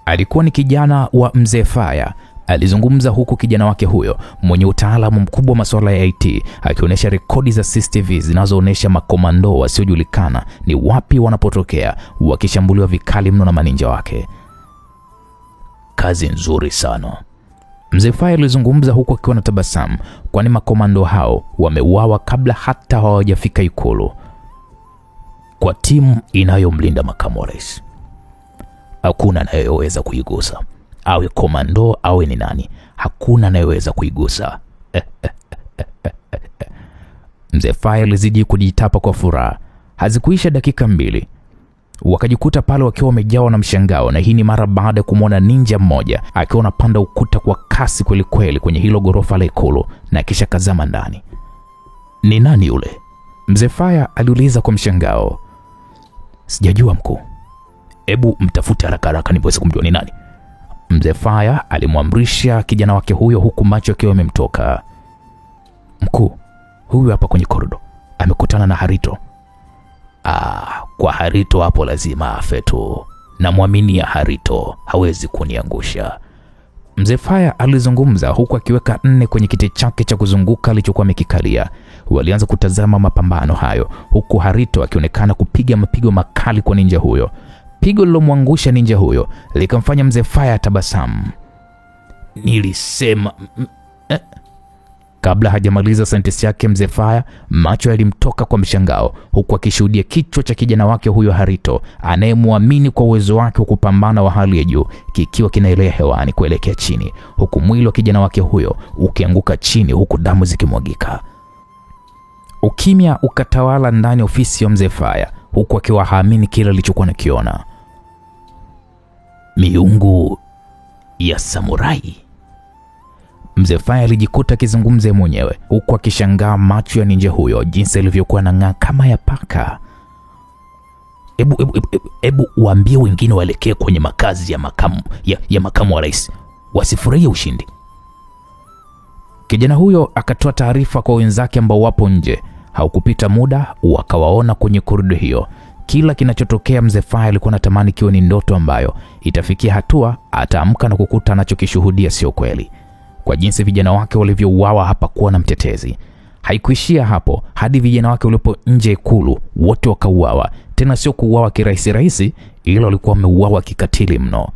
Alikuwa ni kijana wa Mzee Faya. Alizungumza huku kijana wake huyo mwenye utaalamu mkubwa wa masuala ya IT akionyesha rekodi za CCTV zinazoonesha makomando wasiojulikana ni wapi wanapotokea wakishambuliwa vikali mno na maninja wake. Kazi nzuri sana. Mzee Faya alizungumza huku akiwa na tabasamu, kwani makomando hao wameuawa kabla hata hawajafika ikulu. Kwa timu inayomlinda makamu wa rais, hakuna anayeweza kuigusa. Awe komando awe ni nani, hakuna anayeweza kuigusa. Mzee Faya alizidi kujitapa kwa furaha. Hazikuisha dakika 2 wakajikuta pale wakiwa wamejawa na mshangao, na hii ni mara baada ya kumwona ninja mmoja akiwa anapanda ukuta kwa kasi kweli kweli kwenye hilo gorofa la ikulu na kisha kazama ndani. Ni nani yule? Mzee Faya aliuliza kwa mshangao. Sijajua mkuu. Hebu mtafute haraka haraka niweze kumjua ni nani. Mzee Faya alimwamrisha kijana wake huyo huku macho yakiwa yamemtoka. Mkuu, huyu hapa kwenye korido amekutana na Harito. Kwa Harito hapo lazima afe tu. Namwaminia Harito, hawezi kuniangusha. Mzee Faya alizungumza huku akiweka 4 kwenye kiti chake cha kuzunguka alichokuwa amekikalia. Walianza kutazama mapambano hayo huku Harito akionekana kupiga mapigo makali kwa ninja huyo. Pigo lilomwangusha ninja huyo likamfanya Mzee Faya tabasamu. Nilisema Kabla hajamaliza sentensi yake, Mzee Faya macho yalimtoka kwa mshangao huku akishuhudia kichwa cha kijana wake huyo Harito anayemwamini kwa uwezo wake wa kupambana wa hali ya juu kikiwa kinaelea hewani kuelekea chini, huku mwili wa kijana wake huyo ukianguka chini huku damu zikimwagika. Ukimya ukatawala ndani ya ofisi ya Mzee Faya huku akiwa haamini kile alichokuwa nakiona. Miungu ya samurai. Mzee Faya alijikuta akizungumza mwenyewe huku akishangaa macho ya ninja huyo jinsi alivyokuwa anang'aa kama ya paka. Ebu waambie wengine waelekee kwenye makazi ya makamu wa rais, wasifurahie ushindi. Kijana huyo akatoa taarifa kwa wenzake ambao wapo nje. Haukupita muda wakawaona kwenye korido hiyo. Kila kinachotokea Mzee Faya alikuwa anatamani kiwe ni ndoto ambayo itafikia hatua ataamka na kukuta anachokishuhudia sio kweli. Kwa jinsi vijana wake walivyouawa hapa kuwa na mtetezi. Haikuishia hapo, hadi vijana wake walipo nje ikulu wote wakauawa. Tena sio kuuawa kirahisi, ila walikuwa wameuawa kikatili mno.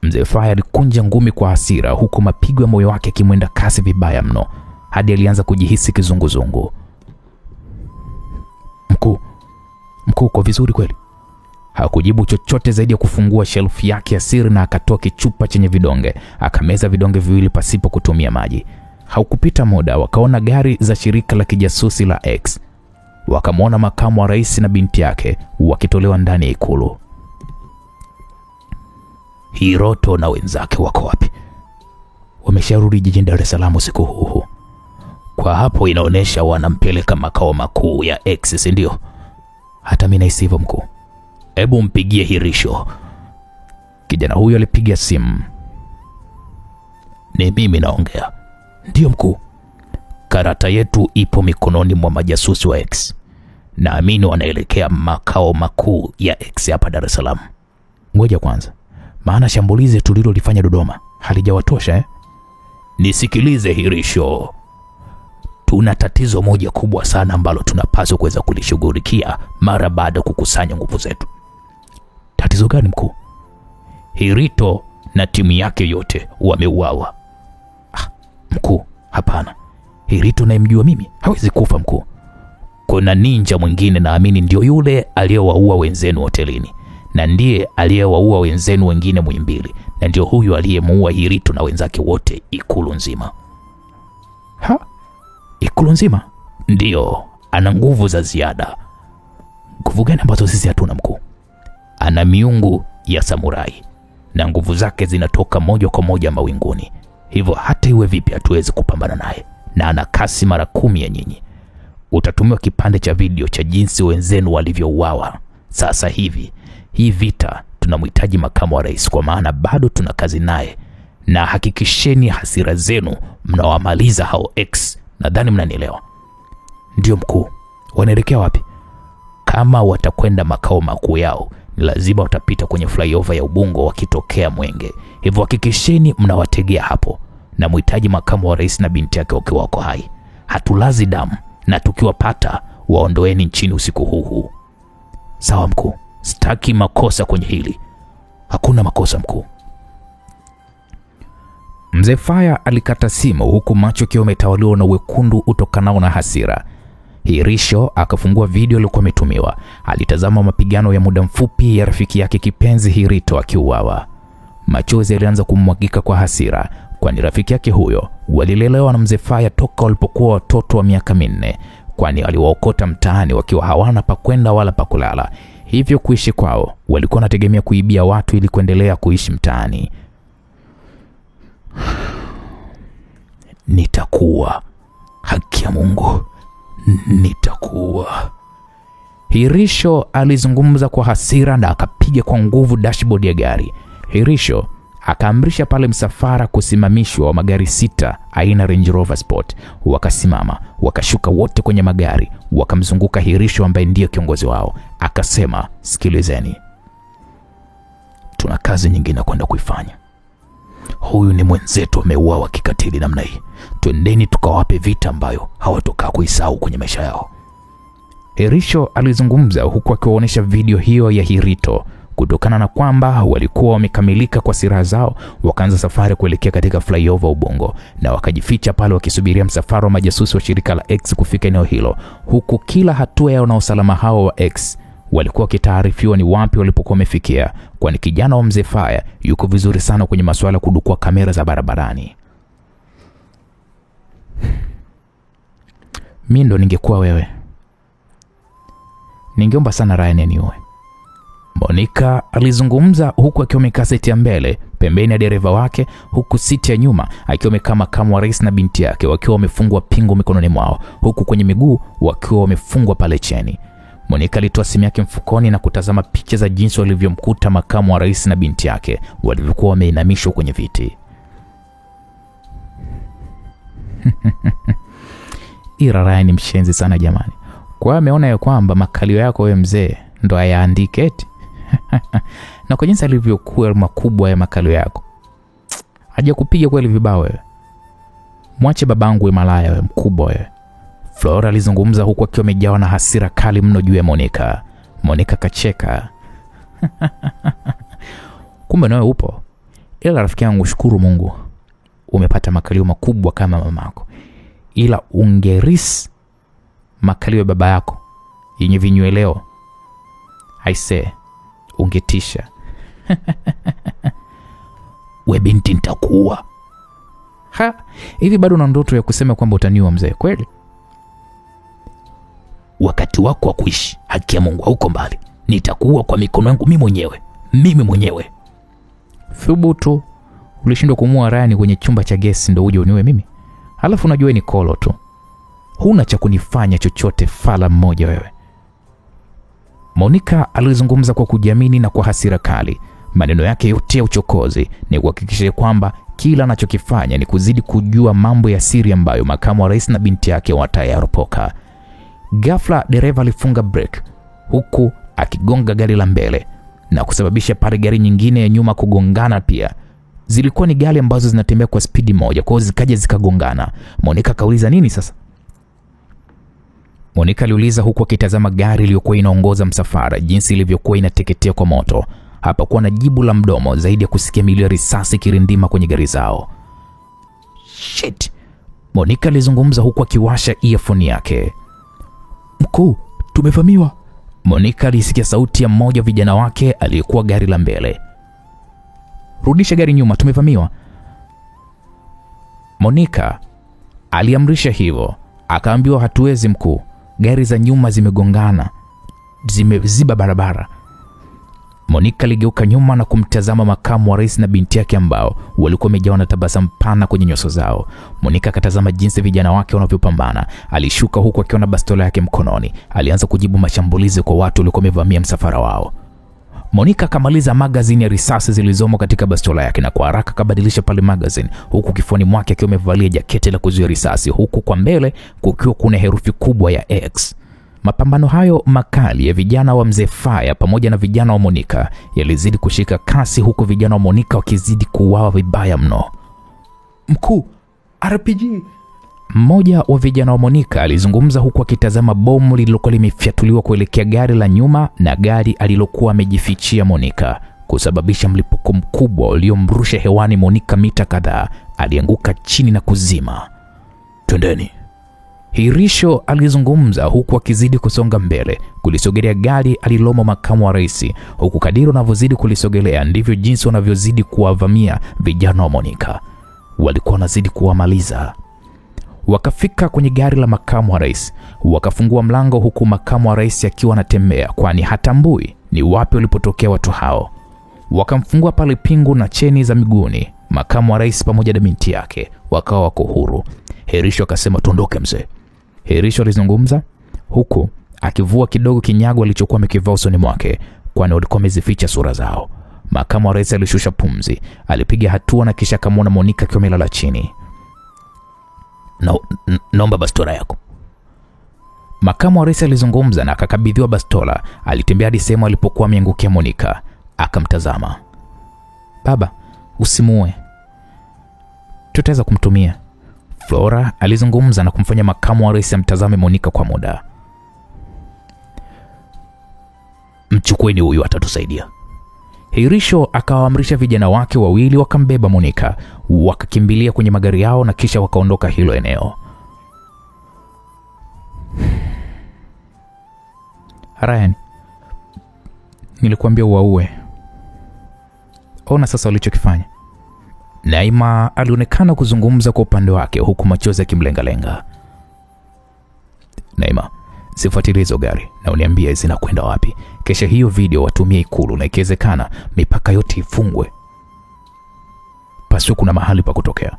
Mzee Faya alikunja ngumi kwa hasira huku mapigo ya moyo wake yakimwenda kasi vibaya mno hadi alianza kujihisi kizunguzungu. Mkuu, kwa vizuri kweli? Hakujibu chochote zaidi ya kufungua shelf yake ya siri na akatoa kichupa chenye vidonge, akameza vidonge viwili pasipo kutumia maji. Haukupita muda wakaona gari za shirika la kijasusi la X. Wakamwona makamu wa rais na binti yake wakitolewa ndani ya ikulu. Hiroto na wenzake wako wapi? wamesharudi jijini Dar es Salaam usiku huu. Kwa hapo inaonesha wanampeleka makao makuu ya X, si ndio? Hata mimi nahisi hivyo mkuu. Hebu mpigie Hirisho. Kijana huyo alipiga simu. Ni mimi naongea. Ndio mkuu. Karata yetu ipo mikononi mwa majasusi wa X. Naamini wanaelekea makao makuu ya X hapa Dar es Salaam. Ngoja kwanza. Maana shambulizi tulilolifanya Dodoma halijawatosha Nisikilize Hirisho. Tuna tatizo moja kubwa sana ambalo tunapaswa kuweza kulishughulikia mara baada kukusanya nguvu zetu. Tatizo gani mkuu? Hirito na timu yake yote wameuawa. Mkuu, hapana. Hirito naimjua mimi, hawezi kufa mkuu. Kuna ninja mwingine naamini ndio yule aliyewaua wenzenu hotelini, na ndiye aliyewaua wenzenu wengine Muhimbili, na ndio huyu aliyemuua Hirito na wenzake wote Ikulu nzima. Ikulu nzima? Ndio, ana nguvu za ziada. Nguvu gani ambazo sisi hatuna mkuu? Ana miungu ya samurai na nguvu zake zinatoka moja kwa moja mawinguni. Hivyo hata iwe vipi hatuwezi kupambana naye, na ana kasi mara 10 ya nyinyi. Utatumiwa kipande cha video cha jinsi wenzenu walivyouawa sasa hivi. Hii vita tunamhitaji makamu wa rais, kwa maana bado tuna kazi naye, na hakikisheni hasira zenu mnawamaliza hao X. Nadhani mnanielewa. Ndio mkuu. Wanaelekea wapi? Kama watakwenda makao makuu yao, ni lazima watapita kwenye flyover ya Ubungo wakitokea Mwenge. Hivyo hakikisheni mnawategea hapo, na mhitaji makamu wa rais na binti yake wakiwa wako hai. Hatulazi damu, na tukiwapata waondoeni nchini usiku huu. Sawa mkuu. Sitaki makosa kwenye hili. Hakuna makosa mkuu. Mzee Faya alikata simu huku macho yakiwa yametawaliwa na wekundu utokanao na hasira. Hirisho akafungua video iliyokuwa imetumiwa. Alitazama mapigano ya muda mfupi ya rafiki yake kipenzi Hirito akiuawa. Machozi yalianza kumwagika kwa hasira, kwani rafiki yake huyo walilelewa na Mzee Faya toka walipokuwa watoto wa miaka 4, kwani aliwaokota mtaani wakiwa hawana pa kwenda wala pa kulala. Hivyo kuishi kwao walikuwa wanategemea kuibia watu ili kuendelea kuishi mtaani. Nitakuwa, haki ya Mungu, nitakuwa. Hirisho alizungumza kwa hasira na akapiga kwa nguvu dashboard ya gari. Hirisho akaamrisha pale msafara kusimamishwa wa magari 6 aina Range Rover Sport. Wakasimama, wakashuka wote kwenye magari, wakamzunguka Hirisho ambaye ndiye kiongozi wao. Akasema, sikilizeni. Tuna kazi nyingine kwenda kuifanya. Huyu ni mwenzetu ameuawa kikatili namna hii. Twendeni tukawape vita ambayo hawatokaa kuisahau kwenye maisha yao. Hirisho alizungumza huku akiwaonyesha video hiyo ya Hirito. Kutokana na kwamba walikuwa wamekamilika kwa silaha zao, wakaanza safari kuelekea katika flyover Ubungo, na wakajificha pale wakisubiria msafara wa majasusi wa shirika la X kufika eneo hilo, huku kila hatua yao na usalama hao wa X walikuwa wakitaarifiwa ni wapi walipokuwa wamefikia, kwani kijana wa Mzee Faya yuko vizuri sana kwenye masuala ya kudukua kamera za barabarani. Mimi ndo ningekuwa wewe, ningeomba sana Ryan niue. Monica alizungumza huku akiwa amekaa siti ya mbele pembeni ya dereva wake, huku siti ya nyuma akiwa amekaa makamu wa rais na binti yake wakiwa wamefungwa pingu mikononi mwao, huku kwenye miguu wakiwa wamefungwa pale cheni. Monica alitoa simu yake mfukoni na kutazama picha za jinsi walivyomkuta makamu wa rais na binti yake walivyokuwa wameinamishwa kwenye viti. Ira Ryan ni mshenzi sana jamani. Kwa ameona ya kwamba makalio yako wewe mzee ndo ayaandike eti. Na kwa jinsi alivyokuwa makubwa ya makalio yako, haja kupiga kweli vibao wewe. Mwache babangu we malaya wewe mkubwa wewe. Flora alizungumza huku akiwa amejawa na hasira kali mno juu ya Monica. Monica kacheka. Kumbe nawe upo. Ila rafiki yangu, shukuru Mungu umepata makalio makubwa kama mamako. Ila ungeris makalio baba yako yenye vinyweleo, aise, ungetisha. We binti nitakuwa. Hivi bado una ndoto ya kusema kwamba utaniua mzee kweli? Wakati wako wa kuishi, haki ya Mungu, huko mbali. Nitakuwa kwa mikono yangu mimi mwenyewe. Thubutu, Ulishindwa kumua Ryan kwenye chumba cha gesi ndio uje uniwe mimi? Halafu unajua ni kolo tu. Huna cha kunifanya chochote, fala mmoja wewe. Monica alizungumza kwa kujiamini na kwa hasira kali. Maneno yake yote ya uchokozi ni kuhakikisha kwamba kila anachokifanya ni kuzidi kujua mambo ya siri ambayo makamu wa rais na binti yake watayaropoka. Ghafla dereva alifunga brake huku akigonga gari la mbele na kusababisha pale gari nyingine ya nyuma kugongana pia. Zilikuwa ni gari ambazo zinatembea kwa spidi moja, kwa hiyo zikaja zikagongana. Monica kauliza nini sasa? Monica aliuliza huku akitazama gari iliyokuwa inaongoza msafara jinsi ilivyokuwa inateketea kwa moto. Hapakuwa na jibu la mdomo zaidi ya kusikia milio ya risasi kirindima kwenye gari zao. Shit. Monica alizungumza huku akiwasha earphone yake. Mkuu, tumevamiwa. Monica alisikia sauti ya mmoja wa vijana wake aliyekuwa gari la mbele. Rudisha gari nyuma, tumevamiwa. Monica aliamrisha hivyo. Akaambiwa hatuwezi mkuu. Gari za nyuma zimegongana. Zimeziba barabara. Monica aligeuka nyuma na kumtazama makamu wa rais na binti yake ambao walikuwa wamejawa na tabasamu pana kwenye nyuso zao. Monica akatazama jinsi vijana wake wanavyopambana. Alishuka huku akiwa na bastola yake mkononi. Alianza kujibu mashambulizi kwa watu waliokuwa wamevamia msafara wao. Monica akamaliza magazini ya risasi zilizomo katika bastola yake na kwa haraka kabadilisha pale magazini, huku kifuani mwake akiwa amevalia jaketi la kuzuia risasi, huku kwa mbele kukiwa kuna herufi kubwa ya X. Mapambano hayo makali ya vijana wa Mzee Faya pamoja na vijana wa Monica yalizidi kushika kasi, huku vijana wa Monica wakizidi kuuawa vibaya mno. Mkuu, RPG. Mmoja wa vijana wa Monica alizungumza huku akitazama bomu lililokuwa limefyatuliwa kuelekea gari la nyuma na gari alilokuwa amejifichia Monica, kusababisha mlipuko mkubwa uliomrusha hewani Monica mita kadhaa. Alianguka chini na kuzima. Twendeni. Hirisho alizungumza huku akizidi kusonga mbele kulisogelea gari alilomo makamu wa rais, huku kadiri wanavyozidi kulisogelea ndivyo jinsi wanavyozidi kuwavamia vijana wa Monica. Walikuwa wanazidi kuwamaliza. Wakafika kwenye gari la makamu wa rais, wakafungua mlango huku makamu wa rais akiwa anatembea kwani hatambui ni wapi walipotokea watu hao. Wakamfungua pale pingu na cheni za miguuni. Makamu wa rais pamoja na binti yake wakawa wako huru. Hirisho akasema tuondoke mzee. Hirisho alizungumza huku akivua kidogo kinyago alichokuwa amekivaa usoni mwake kwani walikuwa wamezificha sura zao. Makamu wa rais alishusha pumzi, alipiga hatua na kisha akamwona Monica akiwa amelala chini. Naomba bastola yako. Makamu wa rais alizungumza na akakabidhiwa bastola. Alitembea hadi sehemu alipokuwa ameangukia Monica, akamtazama. Baba, usimue. Tutaweza kumtumia. Flora alizungumza na kumfanya makamu wa rais amtazame Monica kwa muda. Mchukueni huyu atatusaidia. Hirisho akawaamrisha vijana wake wawili wakambeba Monica, wakakimbilia kwenye magari yao na kisha wakaondoka hilo eneo. Ryan, nilikuambia uwaue. Ona sasa ulichokifanya. Naima alionekana kuzungumza kwa upande wake huku machozi yakimlenga-lenga. Naima, zifuatilie hizo gari na uniambie zinakwenda wapi. Kesha hiyo video watumie Ikulu na ikiwezekana mipaka yote ifungwe. Pasio kuna mahali pa kutokea.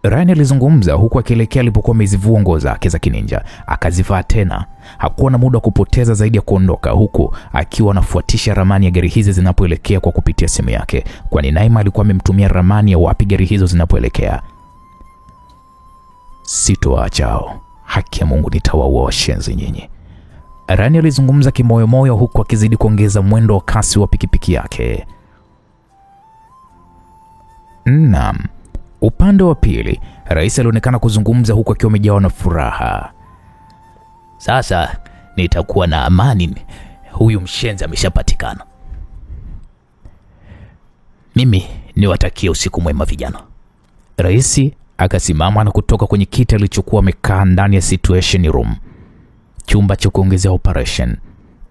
Ryan alizungumza huku akielekea alipokuwa amezivua nguo zake za kininja, akazivaa tena. Hakuwa na muda wa kupoteza zaidi ya kuondoka, huku akiwa anafuatisha ramani ya gari hizi zinapoelekea kwa kupitia simu yake, kwani Naima alikuwa amemtumia ramani ya wapi gari hizo zinapoelekea. Sitoachao. Haki ya Mungu nitawaua washenzi nyinyi. Ryan alizungumza kimoyomoyo huku akizidi kuongeza mwendo wa kasi wa pikipiki yake. Naam. Upande wa pili, rais alionekana kuzungumza huku akiwa amejawa na furaha. Sasa nitakuwa na amani. Huyu mshenzi ameshapatikana. Mimi niwatakie usiku mwema vijana. Rais akasimama na kutoka kwenye kiti alichokuwa amekaa ndani ya situation room, chumba cha kuongezea operation.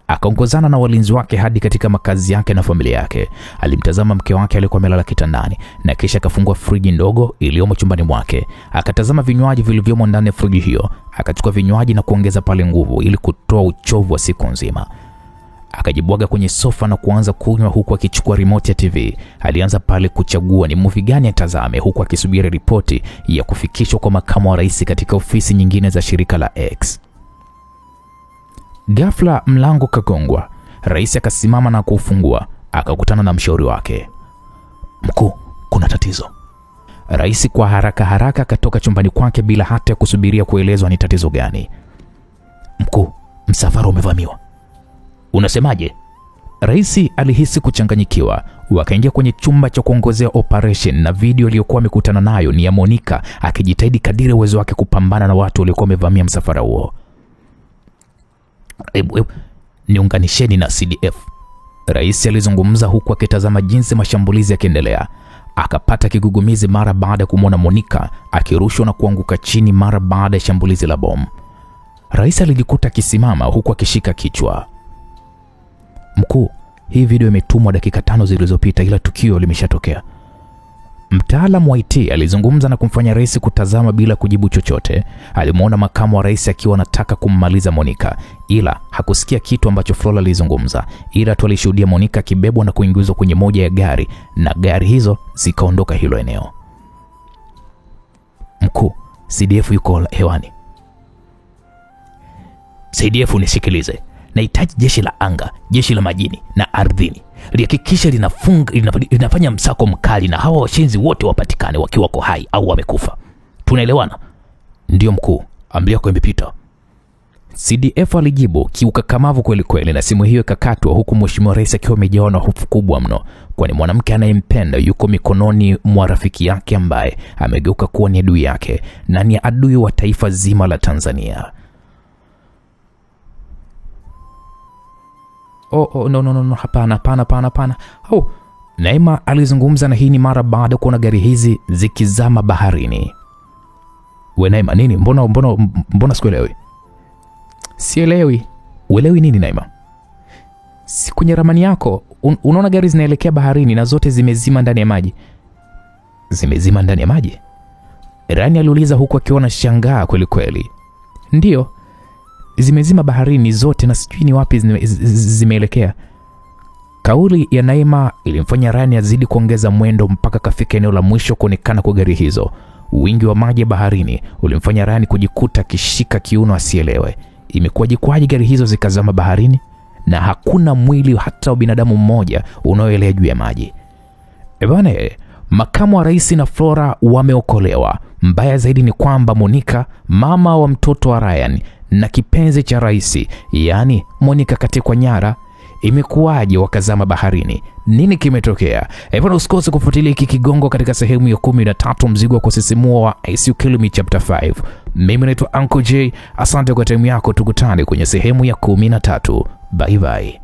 Akaongozana na walinzi wake hadi katika makazi yake na familia yake. Alimtazama mke wake aliyekuwa amelala kitandani na kisha akafungua friji ndogo iliyomo chumbani mwake. Akatazama vinywaji vilivyomo ndani ya friji hiyo. Akachukua vinywaji na kuongeza pale nguvu ili kutoa uchovu wa siku nzima. Akajibwaga kwenye sofa na kuanza kunywa huku akichukua remote ya TV. Alianza pale kuchagua ni movie gani atazame huku akisubiri ripoti ya kufikishwa kwa makamu wa rais katika ofisi nyingine za shirika la X. Ghafla mlango kagongwa. Rais akasimama na kufungua, akakutana na mshauri wake. "Mkuu, kuna tatizo." Rais kwa haraka akatoka chumbani kwake bila hata kusubiria kuelezwa ni tatizo gani. "Mkuu, msafara umevamiwa." "Unasemaje?" Rais alihisi kuchanganyikiwa. Wakaingia kwenye chumba cha kuongozea operation na video iliyokuwa amekutana nayo ni ya Monica akijitahidi kadiri uwezo wake kupambana na watu waliokuwa wamevamia msafara huo. "Niunganisheni na CDF." Rais alizungumza huku akitazama jinsi mashambulizi yakiendelea. Akapata kigugumizi mara baada ya kumwona Monica akirushwa na kuanguka chini mara baada ya shambulizi la bomu. Rais alijikuta akisimama huku akishika kichwa. "Mkuu, hii video imetumwa dakika 5 zilizopita ila tukio limeshatokea." Mtaalamu wa IT alizungumza na kumfanya rais kutazama bila kujibu chochote. Alimuona makamu wa rais akiwa anataka kummaliza Monica, ila hakusikia kitu ambacho Flora alizungumza, ila tu alishuhudia Monica akibebwa na kuingizwa kwenye moja ya gari na gari hizo zikaondoka hilo eneo. "Mkuu, CDF yuko hewani." "CDF nisikilize. Nahitaji jeshi la anga, jeshi la majini na ardhini lihakikisha linafanya msako mkali na hawa washenzi wote wapatikane wakiwa wako hai au wamekufa. Tunaelewana?" "Ndio mkuu, amri yako imepita." CDF alijibu kiukakamavu kweli na simu hiyo ikakatwa huku mheshimiwa rais akiwa amejawa na hofu kubwa mno, kwani mwanamke anayempenda yuko mikononi mwa rafiki yake ambaye amegeuka kuwa ni adui yake na ni adui wa taifa zima la Tanzania. No, hapana. Naima alizungumza na hii ni mara baada kuona gari hizi zikizama baharini. "We Naima, nini? Mbona sikuelewi?" "Sielewi." "Uelewi nini Naima?" "Si kwenye ramani yako unaona gari zinaelekea baharini na zote zimezima ndani ya maji." "Zimezima ndani ya maji?" Rani aliuliza huku akiona shangaa kweli. "Ndio. Zimezima baharini zote na sijui ni wapi zimeelekea." Kauli ya Naima ilimfanya Rani azidi kuongeza mwendo mpaka kafika eneo la mwisho kuonekana kwa gari hizo. Wingi wa maji baharini ulimfanya Rani kujikuta kishika kiuno asielewe. Imekuwaje gari hizo zikazama baharini na hakuna mwili hata wa binadamu mmoja unaoelea juu ya maji? Bwana, makamu wa rais na Flora wameokolewa. Mbaya zaidi ni kwamba Monica, mama wa mtoto wa Ryan na kipenzi cha rais, yani Monica katekwa nyara. Imekuwaje wakazama baharini? Nini kimetokea? Bwana, usikose kufuatilia hiki kigongo katika sehemu ya 13, mzigo wa kusisimua wa ICU Kill Me Chapter 5. Mimi naitwa Uncle J. Asante kwa time yako, tukutane kwenye sehemu ya 13. Bye bye.